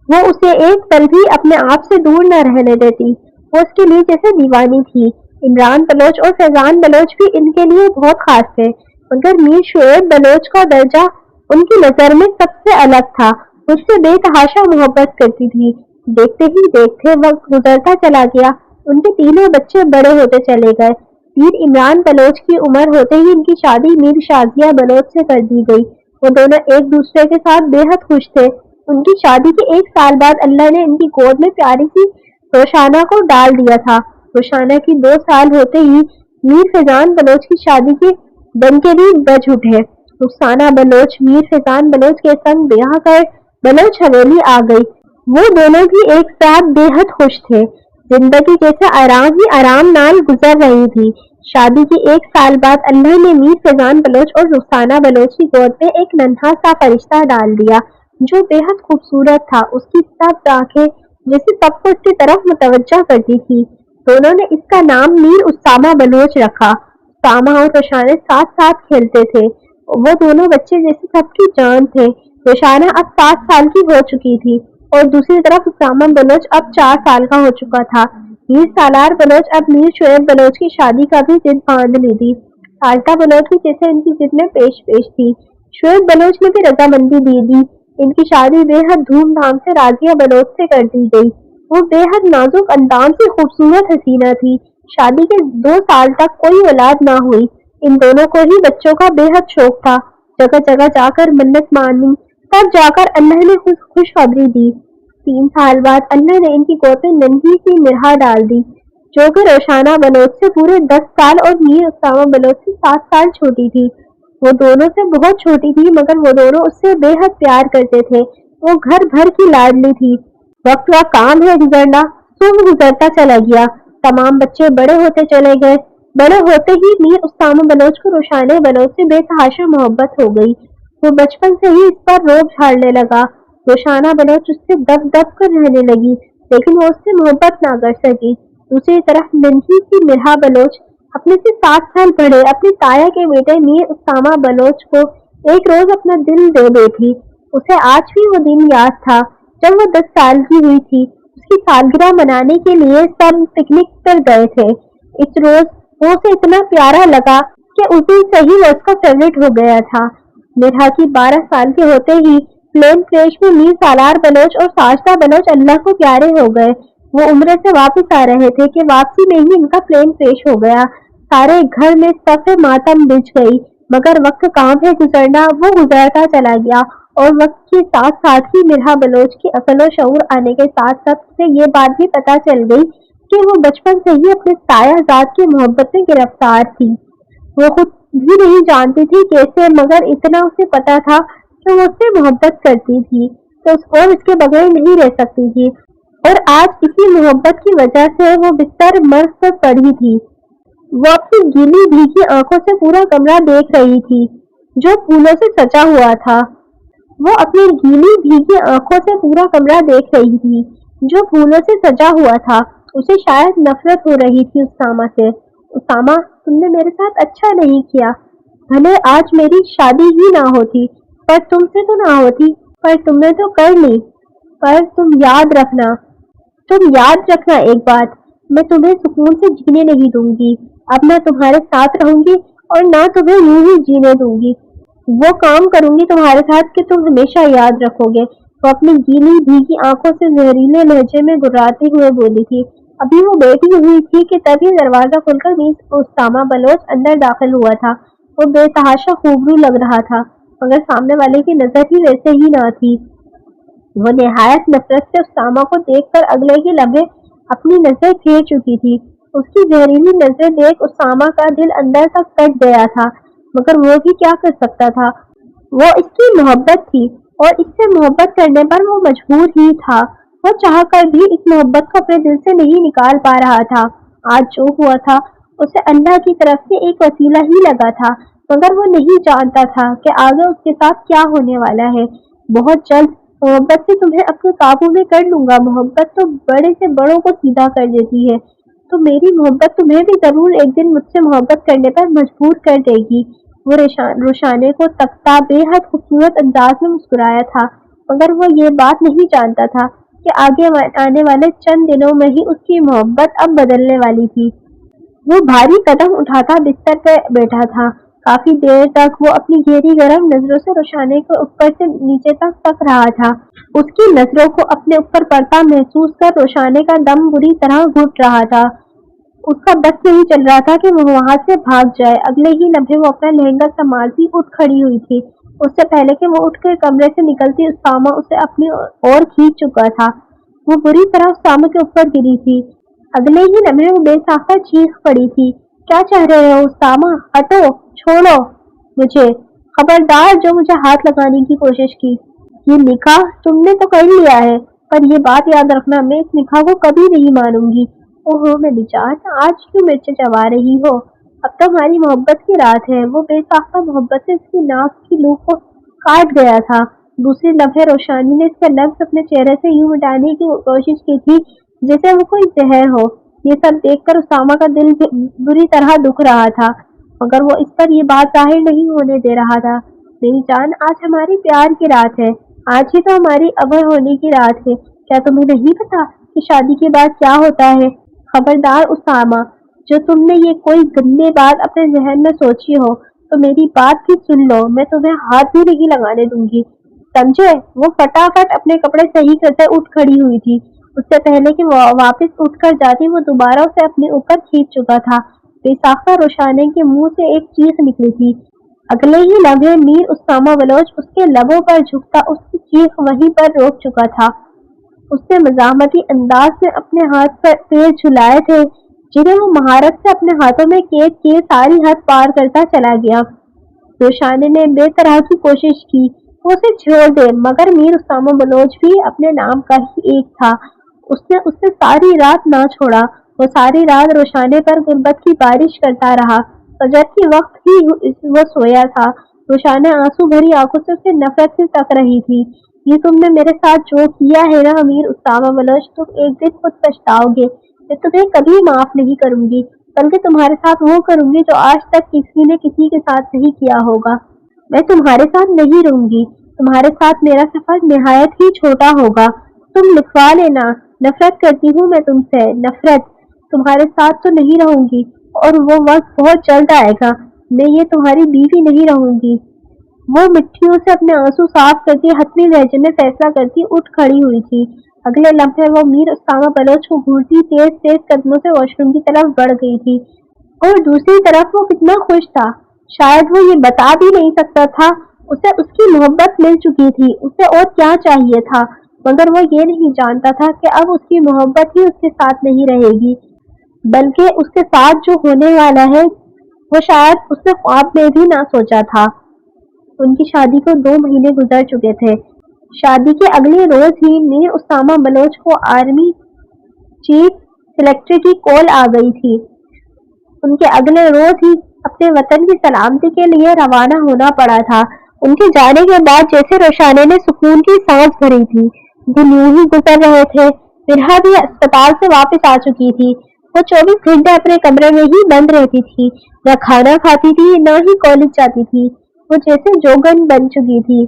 وہ اسے ایک پل بھی اپنے آپ سے دور نہ رہنے دیتی، وہ اس کے لیے جیسے دیوانی تھی۔ عمران بلوچ اور فیضان بلوچ بھی ان کے لیے بہت خاص تھے، مگر میر شعیب بلوچ کا درجہ ان کی نظر میں سب سے الگ تھا۔ مجھ سے بے تحاشا محبت کرتی تھی۔ دیکھتے ہی دیکھتے وقت گزرتا چلا گیا، ان کے تینوں بچے بڑے ہوتے چلے گئے۔ میر عمران بلوچ کی عمر ہوتے ہی ان کی شادی میر شازیہ بلوچ سے کر دی گئی۔ وہ دونوں ایک دوسرے کے ساتھ بے حد خوش تھے۔ ان کی شادی کے 1 سال بعد اللہ نے ان کی گود میں پیاری سی روشانہ کو ڈال دیا تھا۔ روشانہ کی 2 سال ہوتے ہی میر فیضان بلوچ کی شادی کے ڈنکے بھی بج اٹھے۔ رخسانہ بلوچ میر فیضان بلوچ کے سنگ بیاہ کر بلوچ حویلی آ گئی۔ وہ دونوں بھی ایک ساتھ بے حد خوش تھے۔ زندگی جیسے آرام ہی آرام نال گزر رہی تھی۔ شادی کے 1 سال بعد اللہ نے میر فیضان بلوچ اور رخسانہ بلوچ کی گود میں ایک ننھا سا فرشتہ ڈال دیا جو بے حد خوبصورت تھا۔ اس کی سب آنکھیں جیسے سب کو اس کی طرف متوجہ کرتی تھی۔ دونوں نے اس کا نام میر اسامہ بلوچ رکھا۔ اسامہ اور روشانہ ساتھ ساتھ کھیلتے تھے۔ وہ دونوں بچے جیسے سب کی جان تھے۔ روشانہ اب 7 سال کی ہو چکی تھی اور دوسری طرف اسامہ بلوچ اب 4 سال کا ہو چکا تھا۔ میر سالار بلوچ اب میر شعیب بلوچ کی شادی کا بھی ضد باندھ لی تھی۔ ساجدہ بلوچ بھی جیسے ان کی ضد میں پیش تھی۔ شعیب بلوچ نے بھی رضامندی دے دی۔ ان کی شادی بے حد دھوم دھام سے راضیہ بلوچ سے کر دی گئی۔ وہ بے حد نازک اندام سے خوبصورت حسینہ تھی۔ شادی کے 2 سال تک کوئی اولاد نہ ہوئی۔ ان دونوں کو ہی بچوں کا بے حد شوق تھا۔ جگہ جگہ جا کر منت مانی، تب جا کر اللہ نے خوشخبری دی۔ 3 سال بعد اللہ نے ان کی گود میں ننھی سی مرہا ڈال دی، جو کہ روشانہ بلوچ سے پورے 10 سال اور میر اسامہ بلوچ سے 7 سال چھوٹی تھی۔ وہ دونوں سے بہت چھوٹی تھی، مگر وہ دونوں اس سے بے حد پیار کرتے تھے۔ وہ گھر بھر کی لاڈلی تھی۔ وقت کا کام ہے گزرنا، صبح گزرتا چلا گیا۔ تمام بچے بڑے ہوتے چلے گئے۔ بڑے ہوتے ہی میر اسامہ بلوچ کو روشانہ بلوچ سے بے تحاشا محبت ہو گئی۔ وہ بچپن سے ہی اس پر روب جھاڑنے لگا۔ روشانہ بلوچ اس سے دب دب کر رہنے لگی، لیکن وہ اس سے محبت نہ کر سکی۔ دوسری طرف ننھی سی مرہا بلوچ اپنے سے 7 سال بڑے اپنے تایا کے بیٹے میر اسامہ بلوچ کو ایک روز اپنا دل دے بیٹھی۔ اسے آج بھی وہ دن یاد تھا جب وہ 10 سال کی ہوئی تھی۔ اس کی سالگرہ منانے کے لیے سب پکنک پر گئے تھے۔ اس روز وہ اسے اتنا پیارا لگا کہ اس دن سے ہی وہ اس کا فیوریٹ ہو گیا تھا۔ مرہا کی 12 سال کے ہوتے ہی پلین کریش میں میر سالار بلوچ اور ساجدہ بلوچ اللہ کو پیارے ہو گئے۔ وہ عمرے سے واپس آ رہے تھے کہ واپسی میں ہی ان کا پلین کریش ہو گیا۔ سارے گھر میں صف ماتم بچ گئی، مگر وقت کام ہے گزرنا، وہ گزرتا چلا گیا اور وقت کے ساتھ ساتھ ہی مرہا بلوچ کی عقل و شعور آنے کے ساتھ ساتھ اسے یہ بات بھی پتہ چل گئی کہ وہ بچپن سے ہی اپنے سایہ ذات کی محبت میں گرفتار تھی۔ وہ خود بھی نہیں جانتی تھی کیسے، مگر اتنا اسے پتا تھا کہ وہ اس سے محبت کرتی تھی تو اس کے بغیر نہیں رہ سکتی تھی، اور آج اسی محبت کی وجہ سے وہ بستر مرض پر پڑی تھی۔ وہ اپنی گیلی بھیگی آنکھوں سے پورا کمرہ دیکھ رہی تھی جو پھولوں سے سجا ہوا تھا۔ وہ اپنی گیلی بھیگی آنکھوں سے پورا کمرہ دیکھ رہی تھی جو پھولوں سے سجا ہوا تھا۔ اسے شاید نفرت ہو رہی تھی اسامہ سے۔ اسامہ، تم نے میرے ساتھ اچھا نہیں کیا۔ بھلے آج میری شادی ہی نہ ہوتی، پر تم سے تو نہ ہوتی، پر تم نے تو کر لی۔ پر تم یاد رکھنا ایک بات، मैं तुम्हें सुकून से जीने नहीं दूंगी। अब मैं तुम्हारे साथ रहूंगी और ना तुम्हें यूं ही जीने दूंगी। वो काम करूंगी तुम्हारे साथ कि तुम हमेशा याद रखोगे। वो अपनी गीली भीगी आंखों से जहरीले लहजे में गुर्राते हुए बोली थी। अभी वो बैठी हुई थी कि तभी दरवाजा खुलकर मिस उसामा बलोच अंदर दाखिल हुआ था। वो बेतहाशा खूबरू लग रहा था, मगर सामने वाले की नजर ही वैसे ही न थी। वो निहायत नफरत से उसामा को देखकर अगले ही लम्हे अपनी नजर फेर चुकी थी। उसकी जहरीली नजर देख उसामा का दिल अंदर तक कट गया था, मगर वो भी क्या कर सकता था। वो इसकी मोहब्बत थी और इससे मोहब्बत करने पर वो मजबूर ही था। वो चाहकर भी इस मोहब्बत को अपने दिल से नहीं निकाल पा रहा था। आज जो हुआ था उसे अल्लाह की तरफ से एक वसीला ही लगा था, मगर वो नहीं जानता था कि आगे उसके साथ क्या होने वाला है। बहुत जल्द मोहब्बत से तुम्हें अपने काबू में कर लूंगा। मोहब्बत तो बड़े से बड़ों को सीधा कर देती है, तो मेरी मोहब्बत तुम्हें भी जरूर एक दिन मुझसे मोहब्बत करने पर मजबूर कर देगी। वो रोशाने को तकता बेहद खूबसूरत अंदाज में मुस्कुराया था, मगर वो ये बात नहीं जानता था कि आगे आने वाले चंद दिनों में ही उसकी मोहब्बत अब बदलने वाली थी। वो भारी कदम उठाता बिस्तर पर बैठा था। काफी देर तक वो अपनी गहरी गर्म नजरों से रोशाने को ऊपर से नीचे तक तक रहा था। उसकी नजरों को अपने ऊपर पड़ता महसूस कर रोशाने का दम बुरी तरह घुट रहा था। उसका बस नहीं चल रहा था कि वो वहां से भाग जाए। अगले ही लम्हे वो अपना लहंगा संभालती उठ खड़ी हुई थी। उससे पहले कि वो उठकर कमरे से निकलती, उसामा उसे अपनी ओर खींच चुका था। वो बुरी तरह उसामा के ऊपर गिरी थी। अगले ही लम्हे वो बेसाख्ता चीख पड़ी थी। क्या चाह रहे हो उसामा? हटो, छोड़ो मुझे। खबरदार जो मुझे हाथ लगाने की कोशिश की। ये निकाह तुमने तो कर लिया है, पर ये बात याद रखना, मैं इस निकाह को कभी नहीं मानूंगी। ओहो मेरी जान, आज क्यों मिर्च चबा रही हो? अब तो हमारी मोहब्बत की रात है। वो बेसाख्ता मोहब्बत से उसकी नाक की लूक को काट गया था। दूसरी लम्हे रोशानी ने इसका लफ्ज अपने चेहरे से यूं मिटाने की कोशिश की थी जैसे वो कोई जहर हो। ये सब देखकर उसामा का दिल बुरी तरह दुख रहा था, मगर वो इस पर ये बात जाहिर नहीं होने दे रहा था। मेरी जान, आज हमारी प्यार की रात है। आज ही तो हमारी अबर होने की रात है। क्या तुम्हें नहीं पता कि शादी के बाद क्या होता है? खबरदार उसामा, जो तुमने ये कोई गंदी बात अपने जहन में सोची हो तो मेरी बात भी सुन लो। मैं तुम्हें हाथ भी नहीं लगाने दूंगी, समझे? वो फटाफट अपने कपड़े सही करते उठ खड़ी हुई थी। उससे पहले कि वो वापस उठकर जाती, वो दोबारा उसे अपने ऊपर खींच चुका था। बेसाख्ता रोशाने के मुंह से एक चीख निकली थी। अगले ही लम्हे मीर उसामा बलोच उसके लबों पर झुकता उसकी चीख वहीं पर रोक चुका था। उसने मजामती अंदाज में अपने हाथ पर पैर झुलाए थे, जिन्हें वो महारत से अपने हाथों में कैद किए सारी हद पार करता चला गया। रोशाने ने बेतरह की कोशिश की वो उसे छोड़ दे, मगर मीर उसामा बलोच भी अपने नाम का ही एक था। उसने उससे सारी रात ना छोड़ा। वो सारी रात रोशाने पर गुर्बत की बारिश करता रहा। फजर के वक्त ही वो सोया था। रोशाने आंसू भरी आंखों से उसे नफरत से तक रही थी। ये तुमने मेरे साथ जो किया है ना अमीर उसामा बलोच, तुम एक दिन खुद पछताओगे। मैं तुम्हें कभी माफ नहीं करूंगी, बल्कि तुम्हारे साथ वो करूंगी जो आज तक किसी ने किसी के साथ नहीं किया होगा। मैं तुम्हारे साथ नहीं रहूंगी। तुम्हारे साथ मेरा सफर निहायत ही छोटा होगा। तुम लिखवा लेना, नफरत करती हूँ मैं तुमसे, नफरत। तुम्हारे साथ तो नहीं रहूंगी और वो वक्त बहुत जल्द आएगा। मैं ये तुम्हारी बीवी नहीं रहूंगी। वो मिट्टियों से अपने आंसू साफ करती हथली लहजे में फैसला करती उठ खड़ी हुई थी। अगले लम्हे वो मीर उसामा बलोच को घूरती तेज तेज कदमों से वॉशरूम की तरफ बढ़ गई थी। और दूसरी तरफ वो कितना खुश था। शायद वो ये बता भी नहीं सकता था। उसे उसकी मोहब्बत मिल चुकी थी, उसे और क्या चाहिए था। मगर वो ये नहीं जानता था कि अब उसकी मोहब्बत ही उसके साथ नहीं रहेगी, बल्कि उसके साथ जो होने वाला है वो शायद उसने ख्वाब में भी ना सोचा था। उनकी शादी को 2 महीने गुजर चुके थे। शादी के अगले रोज ही मीर उसामा बलोच को आर्मी चीफ सेक्रेटरी की कॉल आ गई थी। उनके अगले रोज ही अपने वतन की सलामती के लिए रवाना होना पड़ा था। उनके जाने के बाद जैसे रोशाने ने सुकून की सांस भरी थी। दिन यूं ही गुजर रहे थे। विरहा भी अस्पताल से वापस आ चुकी थी। वो 24 घंटे अपने कमरे में ही बंद रहती थी, न खाना खाती थी न ही कॉलेज जाती थी। वो जैसे जोगन बन चुकी थी।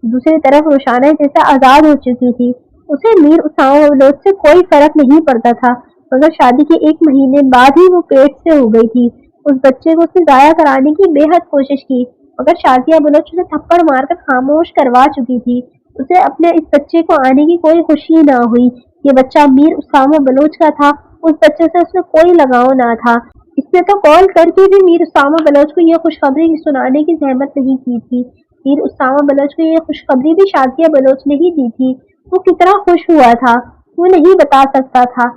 दूसरी तरफ रोशाना जैसे आजाद हो चुकी थी। उसे मीर उसामा बलोच से कोई फर्क नहीं पड़ता था। मगर शादी के 1 महीने बाद ही वो पेट से हो गई थी। उस बच्चे को उसने ज़ाया कराने की बेहद कोशिश की, मगर शाज़िया बलोच उसे थप्पड़ मारकर खामोश करवा चुकी थी। उसे अपने इस बच्चे को आने की कोई खुशी ना हुई। ये बच्चा मीर उसामा बलोच का था, उस बच्चे से उसे कोई लगाव ना था। इसने तो कॉल करके भी मीर उसामा बलोच को यह खुशखबरी सुनाने की जहमत नहीं की थी। मीर उसामा बलोच को यह खुशखबरी भी शाज़िया बलोच ने ही दी थी। वो कितना खुश हुआ था, वो नहीं बता सकता था।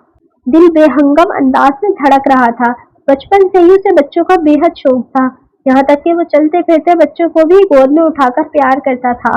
दिल बेहंगम अंदाज में धड़क रहा था। बचपन से ही उसे बच्चों का बेहद शौक था, यहाँ तक कि वो चलते फिरते बच्चों को भी गोद में उठाकर प्यार करता था।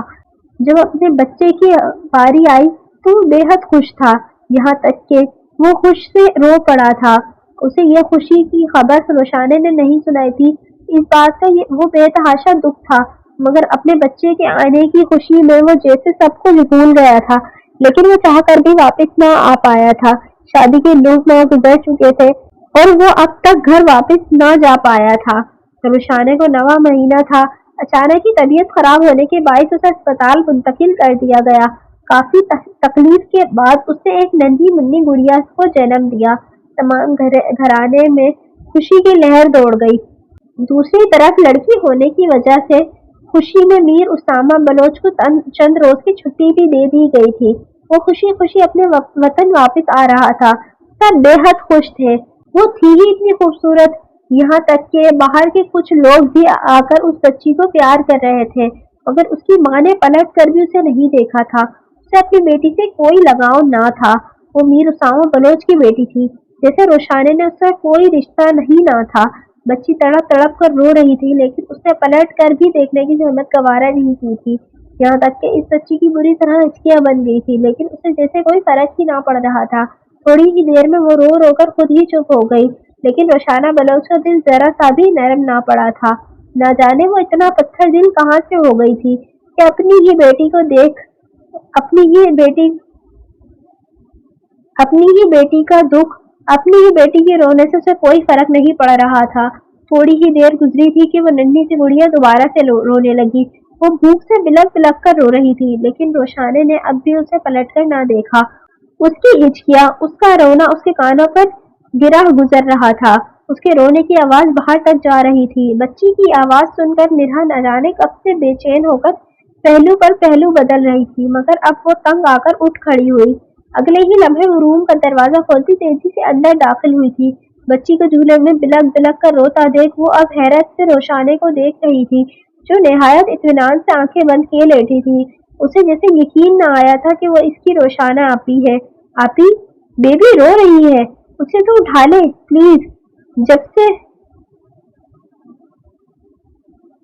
जब अपने बच्चे की बारी आई तो वो बेहद खुश था, यहाँ तक कि वो खुश से रो पड़ा था। उसे यह खुशी की खबर रोशाने ने नहीं सुनाई थी, इस बात का वो बेतहाशा दुख था, मगर अपने बच्चे के आने की खुशी में वो जैसे सब कुछ भूल गया था। लेकिन वो चाहकर भी वापस ना आ पाया था। शादी के 9 माह गुजर चुके थे और वो अब तक घर वापस ना जा पाया था। रोशाने को 9वां महीना था। अचानक ही तबीयत खराब होने के बायस उसे अस्पताल मुंतकिल कर दिया गया। काफी तकलीफ के बाद उसने एक नन्ही मुन्नी गुड़िया को जन्म दिया। तमाम घराने में खुशी की लहर दौड़ गई। दूसरी तरफ लड़की होने की वजह से खुशी में मीर उसामा बलोच को चंद रोज की छुट्टी भी दे दी गई थी। वो खुशी खुशी अपने वतन वापस आ रहा था। सब बेहद खुश थे। वो थी ही इतनी खूबसूरत, यहाँ तक कि बाहर के कुछ लोग भी आकर उस बच्ची को प्यार कर रहे थे, मगर उसकी माँ ने पलट कर भी उसे नहीं देखा था। उसे अपनी बेटी से कोई लगाव ना था। वो मीर उसामा बलोच की बेटी थी, जैसे रोशाने ने उससे कोई रिश्ता नहीं ना था। बच्ची तड़प तड़प कर रो रही थी, लेकिन उसने पलट कर भी देखने की जहमत गवारा नहीं की थी। यहाँ तक कि इस बच्ची की बुरी तरह हिचकियां बन गई थी, लेकिन उसे जैसे कोई फर्क ही ना पड़ रहा था। थोड़ी ही देर में वो रो रो कर खुद ही चुप हो गई, लेकिन रोशाना बलोच का दिल जरा सा भी नरम ना पड़ा था। ना जाने वो इतना पत्थर दिल कहाँ से हो गई थी कि अपनी ही बेटी को देख अपनी ही बेटी अपनी ही बेटी का दुख, अपनी ही बेटी के रोने से उसे कोई फर्क नहीं पड़ रहा था। थोड़ी ही देर गुजरी थी कि वो नन्ही सी गुड़िया दोबारा से रोने लगी। वो भूख से बिलक बिलक कर रो रही थी, लेकिन रोशाने ने अब भी उसे पलटकर ना देखा। उसकी हिचकियां, उसका रोना उसके कानों पर गिरा गुजर रहा था। उसके रोने की आवाज बाहर तक जा रही थी। बच्ची की आवाज सुनकर निरहा न जाने कब से बेचैन होकर पहलू पर पहलू बदल रही थी, मगर अब वो तंग आकर उठ खड़ी हुई। अगले ही लम्हे वो रूम का दरवाजा खोलती तेजी से अंदर दाखिल हुई थी। बच्ची को झूले में बिलक बिलक कर रोता देख वो अब हैरत से रोशाने को देख रही थी, जो निहायत इत्मीनान से आंखें बंद किए लेटी थी। उसे जैसे यकीन न आया था कि वो इसकी रोशाना आपी है। आपी, बेबी रो रही है, उसे तो उठा ले प्लीज।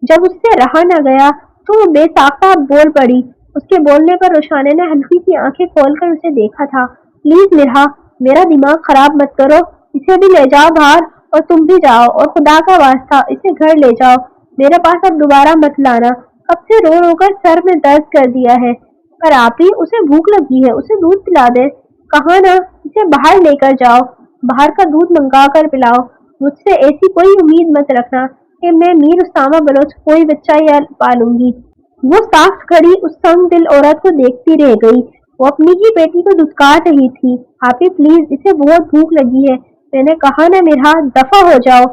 जब उससे रहा न गया तो वो बेसाख्ता बोल पड़ी। उसके बोलने पर रोशाने ने हल्की सी आंखें खोलकर उसे देखा था। प्लीज निरहा, मेरा दिमाग खराब मत करो, इसे भी ले जाओ बाहर और तुम भी जाओ, और खुदा का वास्ता इसे घर ले जाओ, मेरे पास अब दोबारा मत लाना। कब से रो रो कर सर में दर्द कर दिया है। पर आप ही, उसे भूख लगी है, उसे दूध पिला दे। कहा ना, इसे बाहर लेकर जाओ, बाहर का दूध मंगा कर पिलाओ। मुझसे ऐसी कोई उम्मीद मत रखना कि मैं मीर उसामा बलोच कोई बच्चा या पालूंगी। वो साफ खड़ी उस संग दिल औरत को देखती रह गई। वो अपनी ही बेटी को धुतकार रही थी। आपी प्लीज, इसे बहुत भूख लगी है, मैंने कहा ना मिरहा, दफा हो जाओ,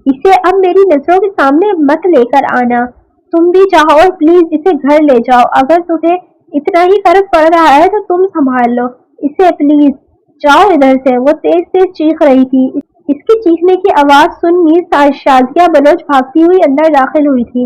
इसे अब मेरी नजरों के सामने मत लेकर आना। तुम भी चाहो और प्लीज इसे घर ले जाओ। अगर तुम्हें इतना ही फर्क पड़ रहा है तो तुम संभाल लो इसे, प्लीज जाओ इधर से। वो तेज तेज चीख रही थी। इसकी चीखने की आवाज सुन मीर शाज़िया बलोच भागती हुई अंदर दाखिल हुई थी।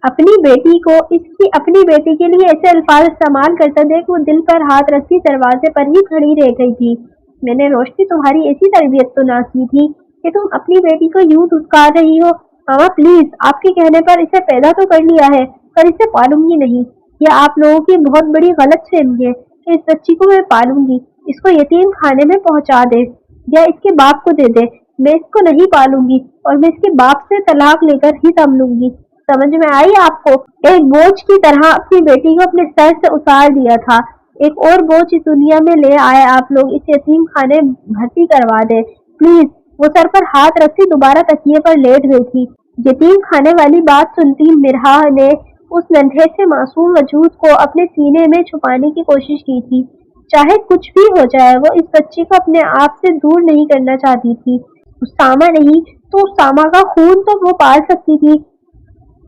अपनी बेटी को इसकी अपनी बेटी के लिए ऐसे अल्फाज इस्तेमाल करते देख वो दिल पर हाथ रखती दरवाजे पर ही खड़ी रह गई थी। मैंने रोशनी तुम्हारी ऐसी तरबियत तो ना की थी कि तुम अपनी बेटी को यूं धुतकार रही हो। मामा प्लीज, आपके कहने पर इसे पैदा तो कर लिया है, पर इसे पालूंगी नहीं। यह आप लोगों की बहुत बड़ी गलतफहमी है कि इस बच्ची को मैं पालूंगी। इसको यतीम खाने में पहुंचा दे या इसके बाप को दे दे। मैं इसको नहीं पालूंगी और मैं इसके बाप से तलाक लेकर ही दम लूंगी। समझ में आई आपको? एक बोझ की तरह अपनी बेटी को अपने सर से उतार दिया था। एक और बोझ इस दुनिया में ले आए आप लोग। इसे यतीम खाने भर्ती करवा दे प्लीज। वो सर पर हाथ रखती दोबारा तकिए पर लेट गई थी। यतीम खाने वाली बात सुनती मिरहा ने उस नन्हे से मासूम वजूद को अपने सीने में छुपाने की कोशिश की थी। चाहे कुछ भी हो जाए वो इस बच्ची को अपने आप से दूर नहीं करना चाहती थी। उसामा नहीं तो उसामा का खून तो वो पाल सकती थी।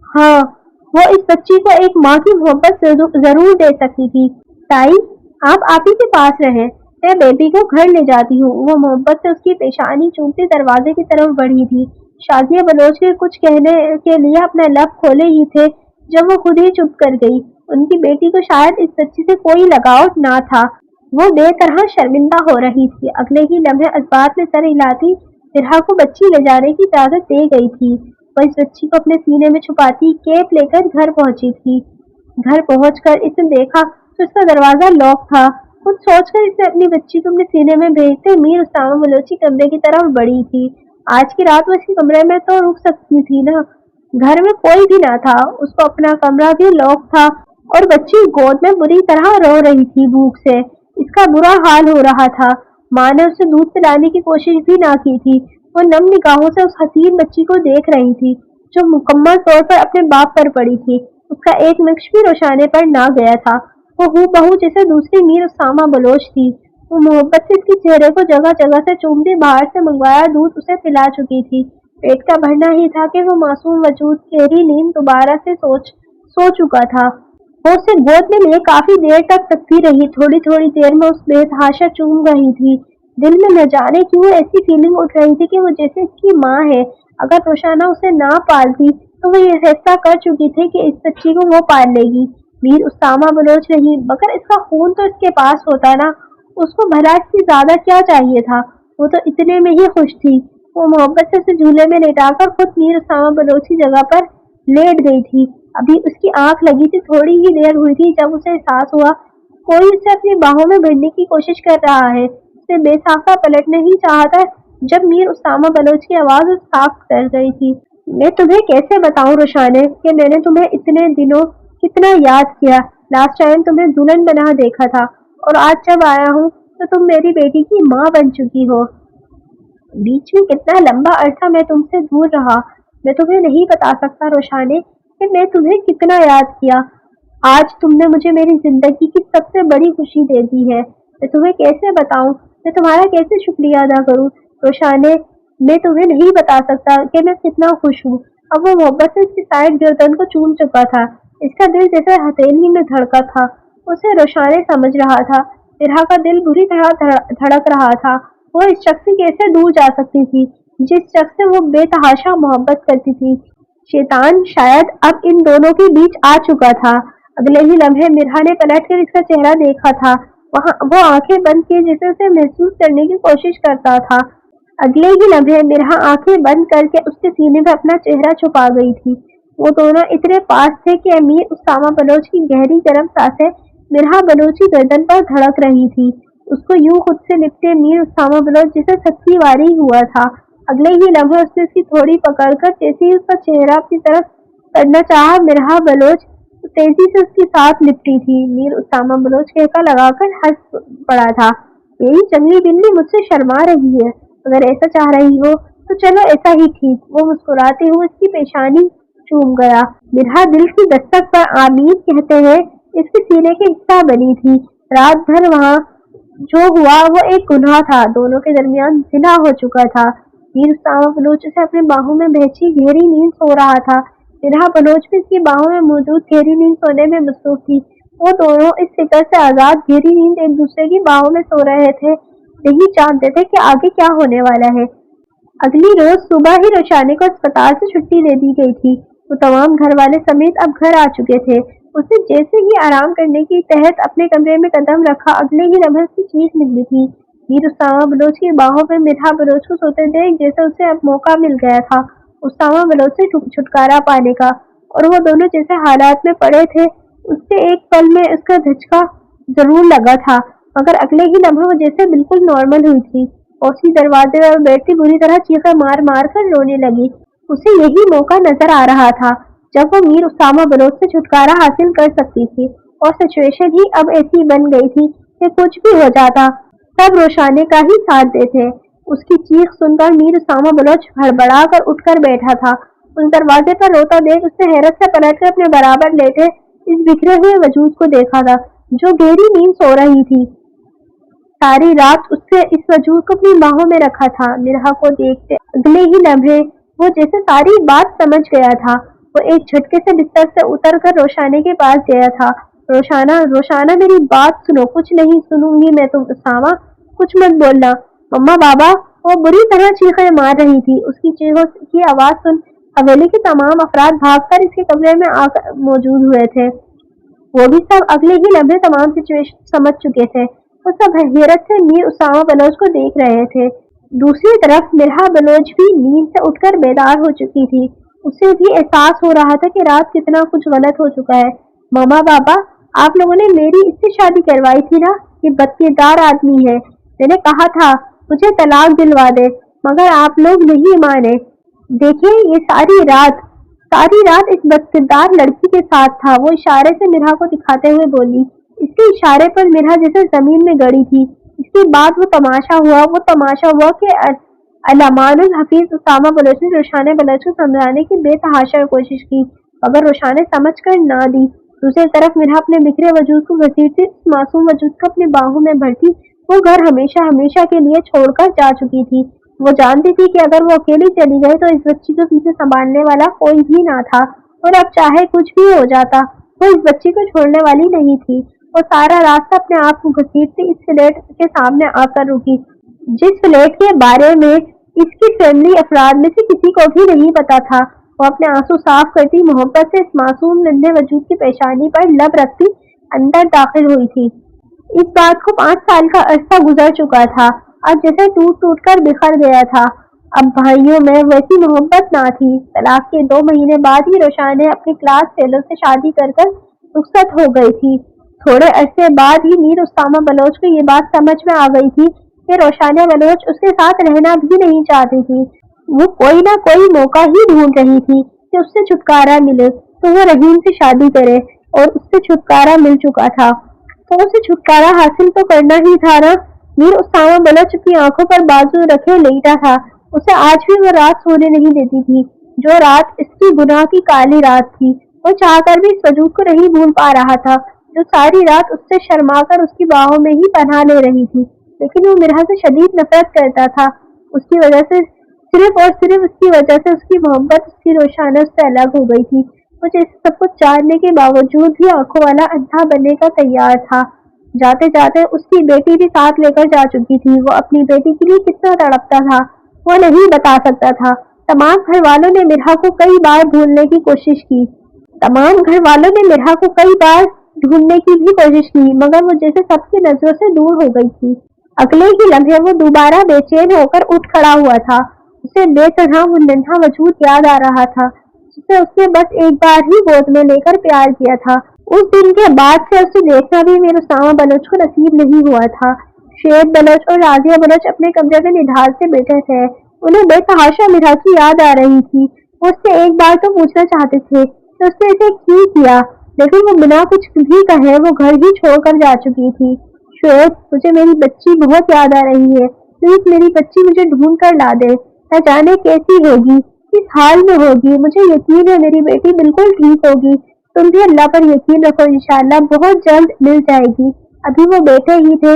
हाँ, वो इस बच्ची को एक माँ की मोहब्बत जरूर दे सकती थी। ताई, आप ही के पास रहे, मैं बेबी को घर ले जाती हूँ। वो मोहब्बत से उसकी पेशानी चूमती दरवाजे की तरफ बढ़ी थी। शादिया बलोच के कुछ कहने के लिए अपना लब खोले ही थे जब वो खुद ही चुप कर गई। उनकी बेटी को शायद इस बच्ची से कोई लगाव ना था। वो बेतरह शर्मिंदा हो रही थी। अगले ही लम्हे अजबात में सर हिलाती फिरहा को बच्ची ले जाने की इजाजत दे गई थी। वो इस बच्ची को अपने सीने में छुपाती केप लेकर घर पहुंची थी। घर पहुंचकर इसने देखा तो इसका दरवाजा लॉक था। कुछ सोचकर इसने अपनी बच्ची को अपने सीने में भेजते मीर उसामा बलोची कमरे की तरफ बढ़ी थी। आज की रात वो इसके कमरे में तो रुक सकती थी ना। घर में कोई भी ना था, उसको अपना कमरा भी लॉक था और बच्ची गोद में बुरी तरह रो रही थी भूख से। इसका बुरा हाल हो रहा था। माँ ने उसे दूध पिलाने की कोशिश भी ना की थी। वो नम निगाहों से उस हसीन बच्ची को देख रही थी जो मुकम्मल तौर पर अपने बाप पर पड़ी थी। उसका एक नक्श भी रोशाने पर ना गया था। वो हूबहू जैसे दूसरी मीर उसामा बलोच थी। वो मोहब्बत से इसके चेहरे को जगह जगह से चूमती बाहर से मंगवाया दूध उसे पिला चुकी थी। पेट का भरना ही था कि वो मासूम वजूद गहरी नींद दोबारा से सो चुका था। वो उसे गोद में लिए काफी देर तक तकती रही। थोड़ी थोड़ी देर में उस बेतहाशा चूम रही थी। दिल में न जाने क्यों ऐसी फीलिंग उठ रही थी कि वो जैसे इसकी माँ है। अगर रोशाना उसे ना पालती तो वो ये फैसला कर चुकी थी कि इस बच्ची को वो पाल लेगी। मीर उसामा बलोच नहीं, मगर इसका खून तो इसके पास होता ना। उसको भला इससे ज्यादा क्या चाहिए था। वो तो इतने में ही खुश थी। वो मोहब्बत से उसे झूले में लेटाकर खुद मीर उसामा बलोच की जगह पर लेट गई थी। अभी उसकी आंख लगी थी। थोड़ी ही देर हुई थी जब उसे एहसास हुआ कोई उसे अपनी बाहों में भरने की कोशिश कर रहा है। उसे बेसाख्ता पलटना ही चाहता जब मीर उसामा बलोच की आवाज साफ कर गई थी। मैं तुम्हें कैसे बताऊं रोशाने कि मैंने तुम्हें इतने दिनों कितना याद किया। लास्ट टाइम तुम्हें दुल्हन बना देखा था और आज जब आया हूँ तो तुम मेरी बेटी की माँ बन चुकी हो। बीच में कितना लंबा अरसा मैं तुमसे दूर रहा। मैं तुम्हें नहीं बता सकता रोशाने कि मैं तुम्हें कितना याद किया। आज तुमने मुझे मेरी जिंदगी की सबसे बड़ी खुशी दे दी है। मैं तुम्हें कैसे बताऊं, मैं तुम्हारा कैसे शुक्रिया अदा करूं रोशाने। मैं तुम्हें नहीं बता सकता कि मैं कितना खुश हूँ। अब वो मोहब्बत से इसकी साइड गर्दन को चूम चुका था। इसका दिल जैसे हथेली में धड़का था। उसे रोशाने समझ रहा था। फिरहा का दिल बुरी तरह धड़क रहा था। वो इस शख्स से कैसे दूर जा सकती थी जिस शख्स से वो बेतहाशा मोहब्बत करती थी। शैतान शायद अब इन दोनों के बीच आ चुका था। अगले ही लम्हे मिरहा ने पलटकर इसका चेहरा देखा था। वहाँ वो आंखें बंद किए जैसे उसे महसूस करने की कोशिश करता था। अगले ही लम्हे मिरहा आंखें बंद करके उसके सीने में अपना चेहरा छुपा गई थी। वो दोनों इतने पास थे कि अमीर उसामा बलोच की गहरी गर्म सांसें मिरहा बलोच की गर्दन पर धड़क रही थी। उसको यूं खुद से लिपटे मीर उसामा बलोच जिसे सच्ची वारी हुआ था। अगले ही लम्हे उसने उसकी थोड़ी पकड़कर जैसे ही उसका चेहरा अपनी तरफ करना चाहा, मिरहा बलोच तेजी से उसके साथ लिपटी थी। मीर उसामा बलोच कहका लगाकर हंस पड़ा था। मेरी जंगली बिल्ली मुझसे शर्मा रही है। अगर ऐसा चाह रही हो तो चलो ऐसा ही ठीक। वो मुस्कुराते हुए उसकी पेशानी चूम गया। मिरहा दिल की दस्तक पर आमीन कहते हैं इसके सीने के हिस्सा बनी थी। रात भर वहाँ जो हुआ वो एक गुनाह था। दोनों के दरमियान जिना हो चुका था। मीर उसामा बलोच से अपने बाहों में बहची गहरी नींद सो रहा था। मिरहा बलोच भी इसकी बाहों में मौजूद गहरी नींद सोने में मसरूफ थी। वो दोनों इस फिक्र से आजाद गहरी नींद एक दूसरे की बाहों में सो रहे थे, नहीं जानते थे कि आगे क्या होने वाला है। अगली रोज सुबह ही रोशानी को अस्पताल से छुट्टी दे दी गई थी। वो तमाम घर वाले समेत अब घर आ चुके थे। उसने जैसे ही आराम करने के तहत अपने कमरे में कदम रखा, अगले ही लम्हे उसकी चीख निकली थी। मीर उसामा बलोच की बाहों में मिरहा बलोच को सोते देख जैसे उसे अब मौका मिल गया था उसामा बलोच से छुटकारा पाने का। और वो दोनों जैसे हालात में पड़े थे उससे एक पल में उसका धचका जरूर लगा था, मगर अगले ही लम्हे वो जैसे बिल्कुल नॉर्मल हुई थी। उसी दरवाजे पर बैठी बुरी तरह चीखें मार मार कर रोने लगी। उसे यही मौका नजर आ रहा था जब वो मीर उसामा बलोच से छुटकारा हासिल कर सकती थी। और सिचुएशन ही अब ऐसी बन गई थी कि कुछ भी हो जाता सब रोशाने का ही साथ देते। उसकी चीख सुनकर मीर उसामा बलोच हड़बड़ा कर उठकर बैठा था। उस दरवाजे पर रोता देख उसने हैरत से पलटकर अपने बराबर लेटे इस बिखरे हुए वजूद को देखा था जो गहरी नींद सो रही थी। ساری رات اس سے اس وجود کو اپنی باہوں میں رکھا تھا۔ مرحا کو دیکھتے اگلے ہی لمحے وہ جیسے ساری بات سمجھ گیا تھا۔ وہ ایک جھٹکے سے بستر سے اتر کر روشانے کے پاس گیا تھا۔ روشانہ میری بات سنو۔ کچھ نہیں سنوں گی میں تم اسامہ، کچھ مت بولنا۔ مما بابا، وہ بری طرح چیخیں مار رہی تھی۔ اس کی چیخوں کی آواز سن حویلی کے تمام افراد بھاگ کر اس کے کمرے میں آ کر موجود ہوئے تھے۔ وہ بھی سب اگلے ہی لمحے تمام سچویشن سمجھ چکے تھے۔ وہ سب حیرت سے میر اسامہ بلوچ کو دیکھ رہے تھے۔ دوسری طرف مرحا بلوچ بھی نیند سے اٹھ کر بیدار ہو چکی تھی۔ اسے بھی احساس ہو رہا تھا کہ رات کتنا کچھ غلط ہو چکا ہے۔ ماما بابا، آپ لوگوں نے میری اس سے شادی کروائی تھی نا؟ یہ بدکردار آدمی ہے۔ میں نے کہا تھا مجھے طلاق دلوا دے، مگر آپ لوگ نہیں مانے۔ دیکھیں یہ ساری رات اس بدکردار لڑکی کے ساتھ تھا۔ وہ اشارے سے مرحا کو دکھاتے ہوئے بولی۔ اس کے اشارے پر مرحا جیسے زمین میں گڑی تھی۔ اس کے بعد وہ تماشا ہوا کہ علمان الحفیظ اسامہ بلوچ نے روشانہ بلوچ کو سمجھانے کی بے تحاشا کوشش کی، مگر روشانہ سمجھ کر نہ دی۔ دوسری طرف مرحا اپنے بکھرے وجود کو گھسیٹتی اس معصوم وجود کو اپنی باہوں میں بھرتی وہ گھر ہمیشہ کے لیے چھوڑ کر جا چکی تھی۔ وہ جانتی تھی کہ اگر وہ اکیلی چلی گئی تو اس بچی کو پیچھے سنبھالنے والا کوئی بھی نہ تھا، اور اب چاہے کچھ بھی ہو جاتا وہ اس بچی کو چھوڑنے والی نہیں تھی۔ وہ سارا راستہ اپنے آپ کو گھسیٹتی اس فلیٹ کے سامنے آ کر رکی، جس فلیٹ کے بارے میں اس کی فیملی افراد میں سے کسی کو بھی نہیں پتا تھا۔ وہ اپنے آنسو صاف کرتی محبت سے اس معصوم ننھے وجود کی پیشانی پر لب رکھتی اندر داخل ہوئی تھی۔ اس بات کو 5 سال کا عرصہ گزر چکا تھا، اب جیسے ٹوٹ کر بکھر گیا تھا۔ اب بھائیوں میں ویسی محبت نہ تھی۔ طلاق کے 2 مہینے بعد ہی روشانہ اپنی کلاس فیلو سے شادی کر رخصت ہو گئی تھی۔ تھوڑے عرصے بعد ہی میر اسامہ بلوچ کو یہ بات سمجھ میں آ گئی تھی کہ روشانہ بلوچ اس کے ساتھ رہنا بھی نہیں چاہتی تھی۔ وہ کوئی نہ کوئی موقع ہی ڈھونڈ رہی تھی کہ اس سے چھٹکارا ملے تو وہ رحیم سے شادی کرے، اور اس سے چھٹکارا مل چکا تھا تو اسے چھٹکارا حاصل تو کرنا ہی تھا نا۔ میر اسامہ بلوچ اپنی آنکھوں پر بازو رکھے لیٹا تھا۔ اسے آج بھی وہ رات سونے نہیں دیتی تھی، جو رات اس کی گناہ کی کالی رات تھی۔ وہ چاہ کر بھی اس وجود کو نہیں بھول پا رہا تھا جو ساری رات اس سے شرما کر اس کی باہوں میں ہی پناہ لے رہی تھی، لیکن وہ مرحا سے شدید نفرت کرتا تھا۔ اس کی وجہ سے صرف اور صرف اس کی وجہ سے اس کی محبت، اس کی روشانہ اس سے الگ ہو گئی تھی۔ وہ جیسے سب کچھ جاننے کے باوجود بھی آنکھوں والا اندھا بننے کا تیار تھا۔ جاتے جاتے اس کی بیٹی بھی ساتھ لے کر جا چکی تھی۔ وہ اپنی بیٹی کے لیے کتنا تڑپتا تھا وہ نہیں بتا سکتا تھا۔ تمام گھر والوں نے مرحا کو کئی بار ڈھونڈنے کی بھی کوشش کی، مگر وہ جیسے سب کی نظروں سے دور ہو گئی تھی۔ اگلے ہی لمحے وہ دوبارہ بے چین ہو کر اٹھ کھڑا ہوا تھا۔ اسے بے طرح وہ ننھا وجود یاد آ رہا تھا جسے اس نے بس ایک بار ہی گود میں لے کر پیار کیا تھا۔ اس دن کے بعد سے اسے دیکھنا بھی میر اسامہ بلوچ کو نصیب نہیں ہوا تھا۔ شعیب بلوچ اور راضیہ بلوچ اپنے کمرے میں نڈھال سے بیٹھے تھے۔ انہیں بے تحاشا مرحا کی یاد آ رہی تھی۔ وہ اس سے ایک بار تو پوچھنا چاہتے تھے کہ اس نے اسے کیوں کیا، لیکن وہ بنا کچھ بھی کہے وہ گھر ہی چھوڑ کر جا چکی تھی۔ شعیب، مجھے میری بچی بہت یاد آ رہی ہے، پلیز میری بچی مجھے ڈھونڈ کر لا دے۔ نہ جانے کیسی ہوگی، کس حال میں ہوگی، مجھے یقین ہے میری بیٹی بالکل ٹھیک ہوگی۔ تم بھی اللہ پر یقین رکھو، انشاءاللہ بہت جلد مل جائے گی۔ ابھی وہ بیٹھے ہی تھے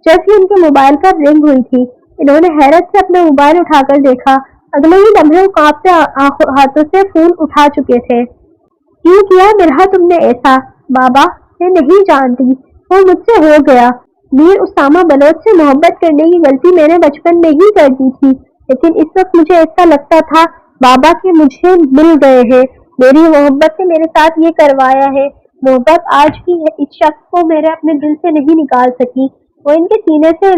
جب ہی ان کے موبائل پر رنگ ہوئی تھی۔ انہوں نے حیرت سے اپنا موبائل اٹھا کر دیکھا۔ اگلے ہی لمحے وہ کانپتے ہاتھوں سے فون اٹھا چکے تھے۔ کیوں کیا مرحا تم نے ایسا؟ بابا، میں نہیں جانتی، وہ مجھ سے ہو گیا۔ میر اسامہ بلوچ سے محبت کرنے کی غلطی میں نے بچپن میں ہی کر دی تھی، لیکن اس وقت مجھے ایسا لگتا تھا بابا کہ مجھے مل گئے ہیں۔ میری محبت نے میرے ساتھ یہ کروایا ہے۔ محبت آج بھی اس شخص کو میرے اپنے دل سے نہیں نکال سکی۔ وہ ان کے سینے سے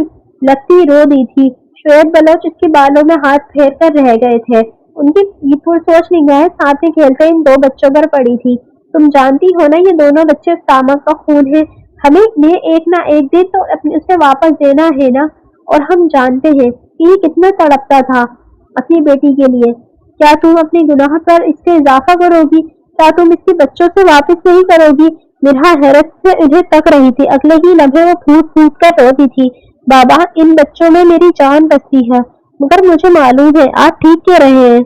لگتی رو دی تھی۔ شعیب بلوچ اس کے بالوں میں ہاتھ پھیر کر رہ گئے تھے۔ ان کی پرسوچ نگاہیں ساتھ میں کھیلتے ان 2 بچوں پر پڑی تھی۔ تم جانتی ہو نا یہ دونوں بچے اسامہ کا خون ہے، ہمیں انہیں ایک نہ ایک دن تو اسے واپس دینا ہے نا، اور ہم جانتے ہیں کہ یہ کتنا تڑپتا تھا اپنی بیٹی کے لیے۔ کیا تم اپنے گناہ پر اس سے اضافہ کرو گی؟ کیا تم اس کے بچوں سے واپس نہیں کرو گی؟ مرحا حیرت سے انہیں تک رہی تھی۔ اگلے ہی لمحے وہ پھوٹ پھوٹ کر روتی تھی۔ بابا، ان بچوں میں میری جان بستی ہے، مگر مجھے معلوم ہے آپ ٹھیک کہہ رہے ہیں۔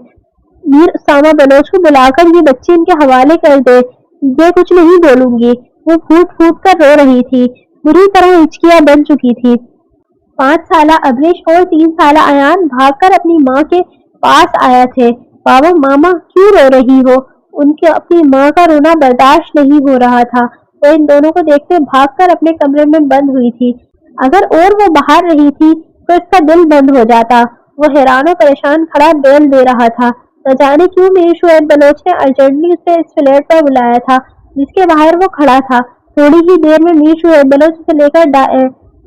میر اسامہ بلوچ کو بلا کر یہ بچے ان کے حوالے کر دے، یہ کچھ نہیں بولوں گی۔ وہ پھوٹ پھوٹ کر رو رہی تھی، بری طرح ہچکیاں بن چکی تھی۔ 5 साला अब्रिश और 3 साला अयान भागकर अपनी माँ के पास आया थे। बाबा, मामा क्यों रो रही हो? उनके अपनी माँ का रोना बर्दाश्त नहीं हो रहा था। वो इन दोनों को देखते भागकर अपने कमरे में बंद हुई थी। अगर और वो बाहर रही थी तो इसका दिल बंद हो जाता। वो हैरान और परेशान खड़ा बेल दे रहा था। न जाने क्यों मीर शुएब बलोच ने अर्जेंटली उसे इस फ्लैट पर बुलाया था जिसके बाहर वो खड़ा था। थोड़ी ही देर में मीर शुएब बलोच उसे लेकर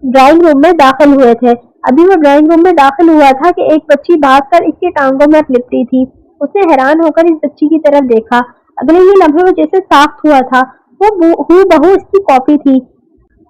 ड्राइंग रूम में दाखिल हुए थे। अभी वो ड्राइंग रूम में दाखिल हुआ था कि एक बच्ची भागकर इसकी टांगों में लिपटी थी। उसने हैरान होकर इस बच्ची की तरफ देखा। अगले ही लम्हे वो जैसे साख्त हुआ था। वो हूबहू इसकी कॉपी थी।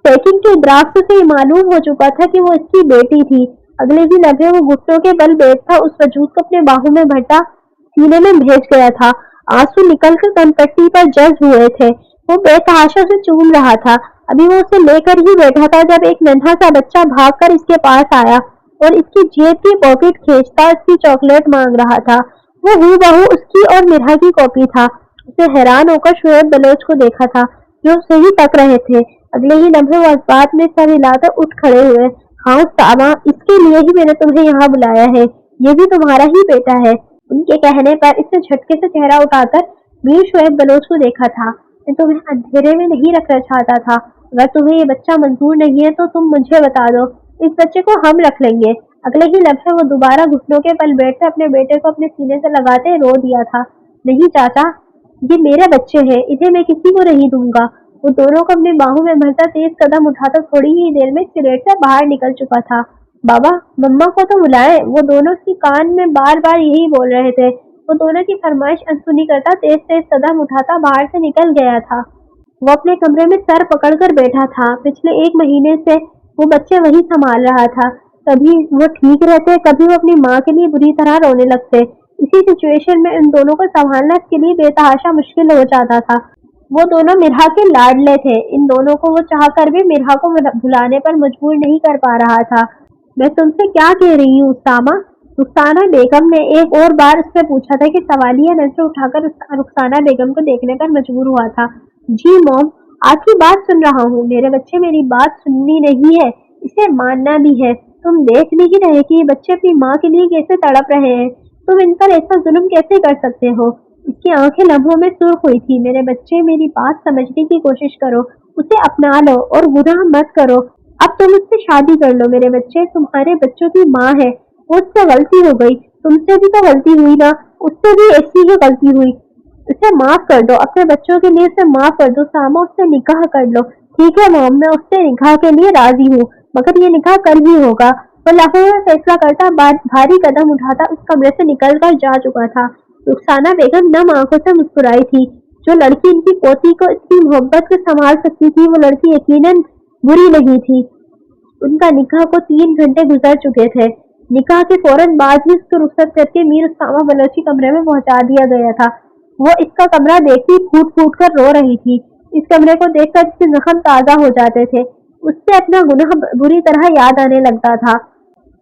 सेकंड के इदराक से उसे मालूम हो चुका था कि वो इसकी बेटी थी। अगले ही लम्हे वो घुटनों के बल बैठा उस वजूद को अपने बाहों में भरता सीने में भेज गया था। आंसू निकलकर कनपट्टी पर जज्ब हुए थे। वो बेतहाशा से चूम रहा था। अभी वो उसे लेकर ही बैठा था जब एक नन्हा सा बच्चा भागकर इसके पास आया और इसकी जेब की पॉकेट खींचता इसकी चॉकलेट मांग रहा था। वो हूबहू उसकी और मिरहा की कॉपी था। उसे हैरान होकर शुएब बलोच को देखा था जो उसे ही तक रहे थे। अगले ही लम्हे वो इस में सर हिलाकर उठ खड़े हुए। हाँ उस्तामा, इसके लिए ही मैंने तुम्हें यहाँ बुलाया है। ये भी तुम्हारा ही बेटा है। उनके कहने पर इसने झटके से चेहरा उठाकर मीर शुएब बलोच को देखा था। मैं तुम्हें अंधेरे में नहीं रखना चाहता था। अगर तुम्हें ये बच्चा मंजूर नहीं है तो तुम मुझे बता दो, इस बच्चे को हम रख लेंगे। अगले ही लम्हे वो दोबारा घुटनों के बल बैठकर अपने बेटे को अपने सीने से लगाते रो दिया था। नहीं चाचा, ये मेरे बच्चे हैं, इन्हें मैं किसी को नहीं दूंगा। वो दोनों को अपनी बाहों में भरता तेज कदम उठाकर थोड़ी ही देर में सिलेट से बाहर निकल चुका था। बाबा, मम्मा को तो बुलाए। वो दोनों उसकी कान में बार बार यही बोल रहे थे। वो दोनों की फरमाइश अनसुनी करता तेज तेज कदम उठाता बाहर से निकल गया था। वो अपने कमरे में सर पकड़कर बैठा था। पिछले 1 महीने से वो बच्चे वही संभाल रहा था। कभी वो ठीक रहते, कभी वो अपनी माँ के लिए बुरी तरह रोने लगते। इसी सिचुएशन में इन दोनों को संभालना इसके लिए बेतहाशा मुश्किल हो जाता था। वो दोनों मिरहा के लाडले थे। इन दोनों को वो चाहकर भी मिरहा को भुलाने पर मजबूर नहीं कर पा रहा था। मैं तुमसे क्या कह रही हूँ उस्तामा? रुखसाना बेगम ने एक और बार उससे पूछा था कि सवालिया नजर उठाकर रुखसाना बेगम को देखने पर मजबूर हुआ था। जी मॉम, आपकी बात सुन रहा हूँ। मेरे बच्चे मेरी बात सुननी नहीं है, इसे मानना भी है। तुम देख नहीं रहे कि ये बच्चे अपनी माँ के लिए कैसे तड़प रहे हैं? तुम इन पर ऐसा जुल्म कैसे कर सकते हो? इसकी आंखें लम्हों में सुर्ख हुई थी। मेरे बच्चे, मेरी बात समझने की कोशिश करो, उसे अपना लो और गुनाह मत करो। अब तुम उससे शादी कर लो। मेरे बच्चे तुम्हारे बच्चों की माँ है। उससे गलती हो गई, तुमसे भी तो गलती हुई ना, उससे भी ऐसी ही गलती हुई। उसे माफ कर दो, अपने बच्चों के लिए उसे माफ कर दो। सामा, उससे निकाह कर लो। ठीक है मॉम, मैं उससे निकाह के लिए राजी हूँ, मगर ये निकाह कल ही होगा। वो लम्हे में फैसला करता भारी कदम उठाता उस कमरे से निकल कर जा चुका था। रुखसाना बेगम नम आंखों से मुस्कुराई थी। जो लड़की इनकी पोती को इतनी मोहब्बत से संभाल सकती थी, वो लड़की यकीनन बुरी नहीं थी। उनका निकाह को 3 घंटे गुजर चुके थे। निकाह के फौरन बाद ही उसको रुखसत करके मीर उस्तामा बलोची कमरे में पहुंचा दिया गया था। वो इसका कमरा देखती फूट फूट कर रो रही थी। इस कमरे को देखकर इसके जख्म ताजा हो जाते थे। उससे अपना गुनाह बुरी तरह याद आने लगता था।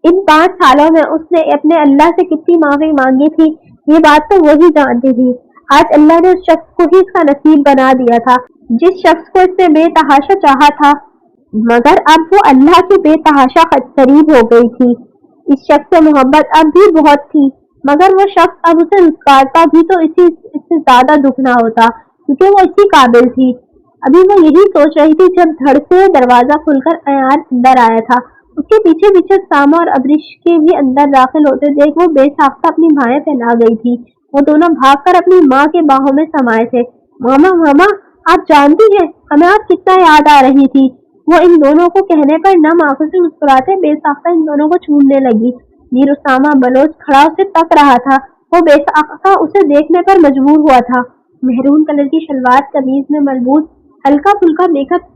इन 5 सालों में उसने अपने अल्लाह से कितनी माफी मांगी थी, ये बात तो वही जानती थी। आज अल्लाह ने उस शख्स को ही इसका नसीब बना दिया था, जिस शख्स को इसने बेतहाशा चाहा था। मगर अब वो अल्लाह के बेतहाशा करीब हो गई थी। इस शख्स से मोहब्बत अब भी बहुत थी, मगर वो शख्स अब उसे रुस्कारता भी तो इससे ज्यादा दुखना होता, क्योंकि वो इसी काबिल थी। अभी वो यही सोच रही थी जब धड़ से दरवाजा खुलकर अयान अंदर आया था। उसके पीछे पीछे सामा और अब्रिश के भी अंदर दाखिल होते देख वो बेसाख्ता अपनी बाहें फैला गई थी। वो दोनों भागकर अपनी माँ के बाहों में समाये थे। मामा, मामा, आप जानती हैं हमें आप कितना याद आ रही थी। वो इन दोनों को कहने पर नम आंखों से मुस्कुराते बेसाख्ता इन दोनों को छूने लगी। मीर उस्तामा बलोच खड़ा उसे तक रहा था। वो बेसाख्ता उसे देखने पर मजबूर हुआ था। मेहरून कलर की शलवार कमीज में मलबूस हल्का फुल्का मेकअप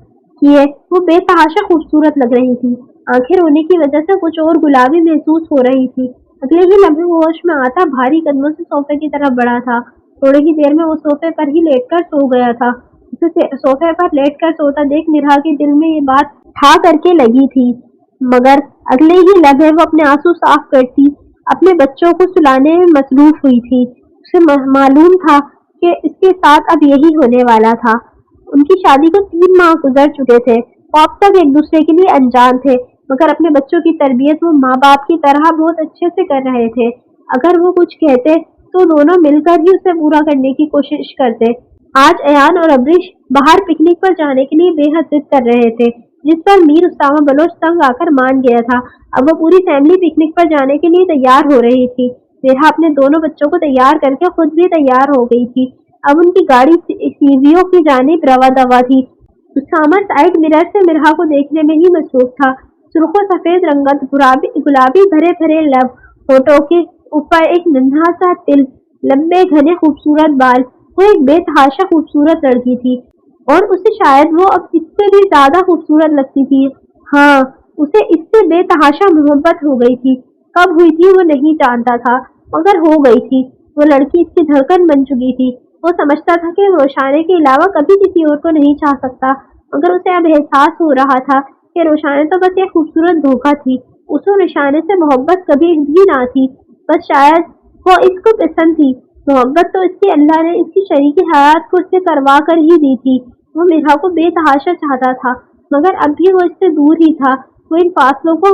किए वो बेतहाशा खूबसूरत लग रही थी। आंखें रोने की वजह से कुछ और गुलाबी महसूस हो रही थी। अगले ही लम्हे वो होश में आता भारी कदमों से सोफे की तरफ बढ़ा था। थोड़ी ही देर में वो सोफे पर ही लेटकर सो गया था। उसे सोफे पर लेटकर सोता देख निरहा के दिल में ये बात ठा करके लगी थी, मगर अगले ही लम्हे वो अपने आंसू साफ करती अपने बच्चों को सुलाने में मसरूफ हुई थी। उसे मालूम था कि इसके साथ अब यही होने वाला था। उनकी शादी को 3 माह गुजर चुके थे। वो अब तक एक दूसरे के लिए अनजान थे। मगर अपने बच्चों की तरबियत वो माँ बाप की तरह बहुत अच्छे से कर रहे थे। अगर वो कुछ कहते तो दोनों मिलकर ही उसे पूरा करने की कोशिश करते। आज अयान और अब्रिश बाहर पिकनिक पर जाने के लिए बेहद जिद कर रहे थे, जिस पर मीर उसामा बलोच तंग आकर मान गया था। अब वो पूरी फैमिली पिकनिक पर जाने के लिए तैयार हो रही थी। मेरा अपने दोनों बच्चों को तैयार करके खुद भी तैयार हो गई थी। अब उनकी गाड़ी सीढ़ियों की जानिब रवा दवा थी। उसामा साइड मिरर से मिरहा को देखने में ही मसरूफ था। सुर्ख सफेद रंगत, गुलाबी भरे भरे लब, होठों के ऊपर एक नन्हा सा तिल, लंबे घने खूबसूरत बाल। वो एक बेतहाशा खूबसूरत लड़की थी और उसे शायद वो अब इससे भी ज्यादा खूबसूरत लगती थी। हाँ, उसे इससे बेतहाशा मोहब्बत हो गई थी। कब हुई थी वो नहीं जानता था, मगर हो गई थी। वो लड़की इसकी धड़कन बन चुकी थी। वो समझता था कि रोशाने के अलावा कभी किसी और को नहीं चाह सकता, मगर उसे अब एहसास हो रहा था कि रोशाने तो बस एक खूबसूरत धोखा थी। उसे रोशाने से मोहब्बत कभी भी ना थी, बस शायद वो इसको पसंद थी। मोहब्बत तो इसकी अल्लाह ने इसकी शरीकी हयात को उससे करवा कर ही दी थी। वो मिरहा को बेतहाशा चाहता था, मगर अब भी वो इससे दूर ही था। वो इन फासलों को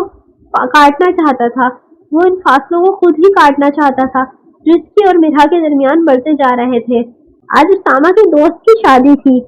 काटना चाहता था। वो इन फासलों को खुद ही काटना चाहता था जो इसकी और मिरहा के दरमियान बढ़ते जा रहे थे। आज उसामा के दोस्त की शादी थी।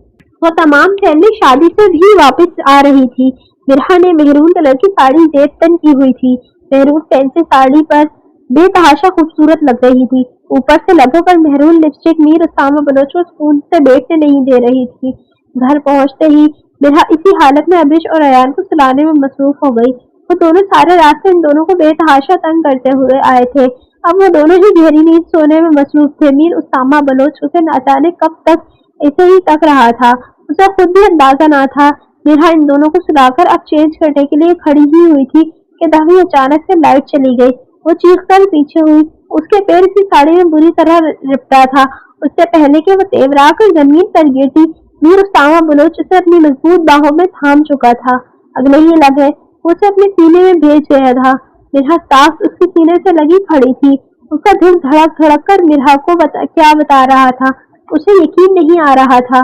वो तमाम फैमिली शादी से भी वापस आ रही थी। मिरहा ने मेहरून कलर की साड़ी जेब तन की हुई थी। मेहरून फैंसी साड़ी पर बेतहाशा खूबसूरत लग रही थी। ऊपर से लबों पर मेहरून लिपस्टिक मीर उसामा बलोच को स्पून से बैठने नहीं दे रही थी। घर पहुंचते ही मिरहा इसी हालत में अब्रिश और अयान को सुलाने में मसरूफ हो गई। वो दोनों सारे रास्ते इन दोनों को बेतहाशा तंग करते हुए आए थे। अब वो दोनों ही गहरी नींद सोने में मसरूफ थे। मीर उसामा बलोच उसे न जाने कब तक ऐसे ही तक रहा था। उसे खुद भी अंदाजा ना था। मिरहा इन दोनों को सुलाकर अब चेंज करने के लिए खड़ी ही हुई थी कि तभी अचानक से लाइट चली गई। वो चीख कर पीछे हुई। उसके पैर इसी साड़ी में बुरी तरह लिपटा था। उससे पहले कि वो तेवरा कर जमीन पर गिरती, मीर उसामा बलोच उसे अपनी मजबूत बाहों में थाम चुका था। अगले ही लम्हे वो उसे अपने सीने में भेज गया था। मिरहा साफ उसके सीने से लगी खड़ी थी। उसका दिल धड़क धड़क कर मिरहा को क्या बता रहा था। उसे यकीन नहीं आ रहा था।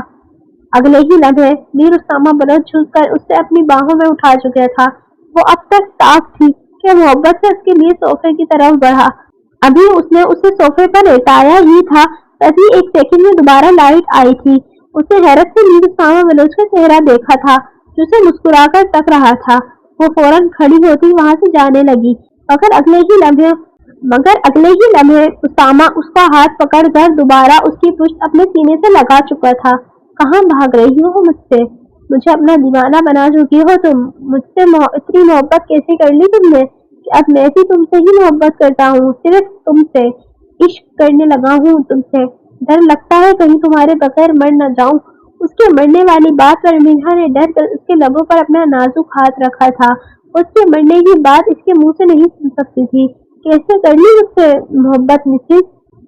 अगले ही लम्हे मीर उसामा बलोच झुककर उससे अपनी बाहों में उठा चुका था। वो अब तक साफ थी कि मोहब्बत से उसके लिए सोफे की तरफ बढ़ा। अभी उसने उसे सोफे पर लेटाया ही था, तभी एक सेकंड में दोबारा लाइट आई थी। उसने हैरत से मीर उसामा बलोच का चेहरा देखा था, जो उसे मुस्कुराकर तक रहा था। वो फौरन खड़ी होती वहां से जाने लगी, मगर अगले ही लम्हे उसामा उसका हाथ पकड़कर दोबारा उसकी पुश्त अपने सीने से लगा चुका था। कहाँ भाग रही हो मुझसे? मुझे अपना दीवाना बना चुकी हो तुम। मुझसे इतनी मोहब्बत कैसे कर ली तुमने कि अब मैं भी तुमसे ही मोहब्बत करता हूँ, सिर्फ तुमसे। इश्क करने लगा हूँ तुमसे। डर लगता है कहीं तुम्हारे बगैर मर न जाऊं। उसके मरने वाली बात पर मिरहा ने डर कर उसके लबों पर अपना नाजुक हाथ रखा था। उसके मरने की बात इसके मुंह से नहीं सुन सकती थी। कैसे कर ली मुझसे मोहब्बत मिसिस?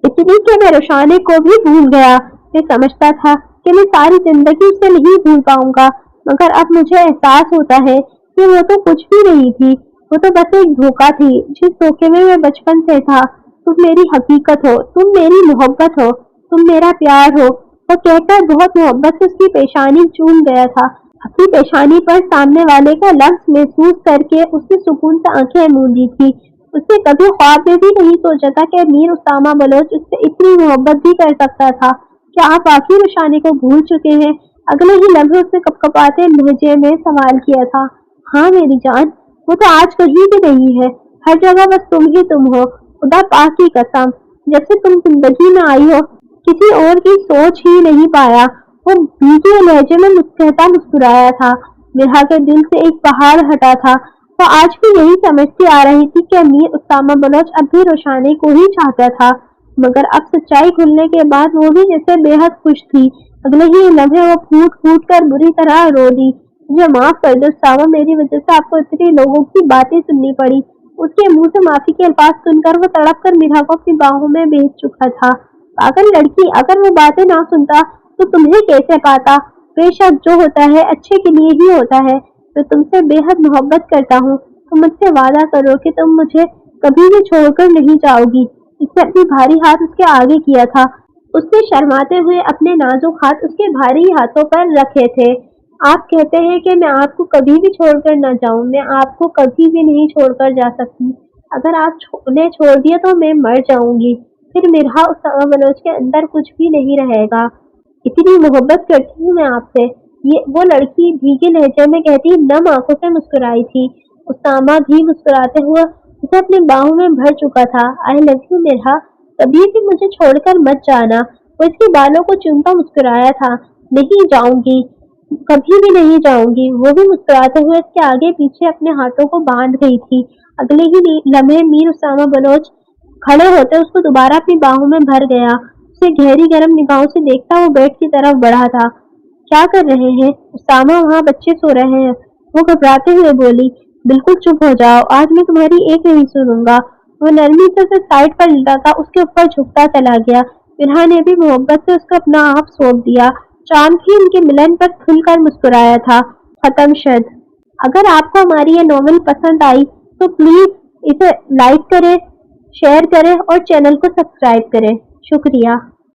इतनी कि मैं रोशाने को भी भूल गया। मैं समझता था कि मैं सारी जिंदगी उसे नहीं भूल पाऊंगा, मगर अब मुझे एहसास होता है कि वो तो कुछ भी नहीं थी। वो तो बस एक धोखा थी, जिस धोखे में मैं बचपन से था। तुम मेरी हकीकत हो, तुम मेरी मोहब्बत हो, तुम मेरा प्यार हो। वो कहकर बहुत मोहब्बत से उसकी पेशानी चूम गया था। अपनी पेशानी पर सामने वाले का लफ्ज महसूस करके उसने सुकून से आंखें मूंदी थी। उसने कभी ख्वाब में भी नहीं सोचा था कि मीर उसामा बलोच उससे इतनी मोहब्बत भी कर सकता था। क्या आप आखिर रोशानी को भूल चुके हैं? अगले ही लम्हे उसने कपकपाते लहजे में सवाल किया था। हाँ मेरी जान, वो तो आज कहीं भी नहीं है। हर जगह बस तुम ही तुम हो। खुदा पाक की कसम, जब से तुम जिंदगी में आई हो किसी और की सोच ही नहीं पाया। वो भीगे लहजे में मुस्कुराया था। मिरहा के दिल से एक पहाड़ हटा था। वो आज भी यही समझती आ रही थी कि मीर उसामा बलोच अब भी रोशानी को ही चाहता था, मगर अब सच्चाई खुलने के बाद वो भी जैसे बेहद खुश थी। अगले ही लम्हे वो फूट फूट कर बुरी तरह रो दी। मुझे माफ कर दो उसामा, मेरी वजह से आपको इतने लोगों की बातें सुननी पड़ी। उसके मुंह से माफी के अल्फाज सुनकर वो तड़प कर मिरहा को अपनी बाहों में भेज चुका था। पागल लड़की, अगर वो बातें ना सुनता तो तुम्हें कैसे पाता? बेशक जो होता है अच्छे के लिए ही होता है। मैं तुमसे बेहद मोहब्बत करता हूँ। तुम मुझसे वादा करो कि तुम मुझे कभी भी छोड़कर नहीं जाओगी। इसने अपनी भारी हाथ उसके आगे किया था। उसने शर्माते हुए अपने नाजुक हाथ उसके भारी हाथों पर रखे थे। आप कहते हैं कि मैं आपको कभी भी छोड़कर न जाऊं, मैं आपको कभी भी नहीं छोड़कर जा सकती। अगर आप उन्हें छोड़ दिया तो मैं मर जाऊंगी, फिर मिर्हा उसामा मनोज के अंदर कुछ भी नहीं रहेगा। इतनी मोहब्बत करती हूँ मैं आपसे, ये वो लड़की भीगे लहजे में कहती नम आंखों से मुस्कुराई थी। उसामा भी मुस्कुराते हुए उसे अपनी बाहों में भर चुका था। आई लव यू मिर्हा, कभी भी मुझे छोड़कर मत जाना। वो इसके बालों को चूमता मुस्कुराया था। नहीं जाऊंगी, कभी भी नहीं जाऊंगी। वो भी मुस्कुराते हुए इसके आगे पीछे अपने हाथों को बांध गई थी। अगले ही लम्हे मीर उसामा बनोज खड़े होते उसको दोबारा अपनी बाहों में भर गया। उसे गहरी गर्म निगाहों से देखता वो बेड की तरफ बढ़ा था। क्या कर रहे हैं उसामा, वहाँ बच्चे सो रहे हैं। वो घबराते हुए बोली, बिल्कुल चुप हो जाओ, आज मैं तुम्हारी एक नहीं सुनूंगा। वो नरमी से उसे साइड पर लेटा था, उसके ऊपर झुकता चला गया। मिर्हा ने भी मोहब्बत से उसको अपना आप सौंप दिया। चांद भी उनके मिलन पर खुलकर मुस्कुराया था। खत्म शद। अगर आपको हमारी ये नॉवेल पसंद आई तो प्लीज इसे लाइक करें, शेयर करें और चैनल को सब्सक्राइब करें। शुक्रिया।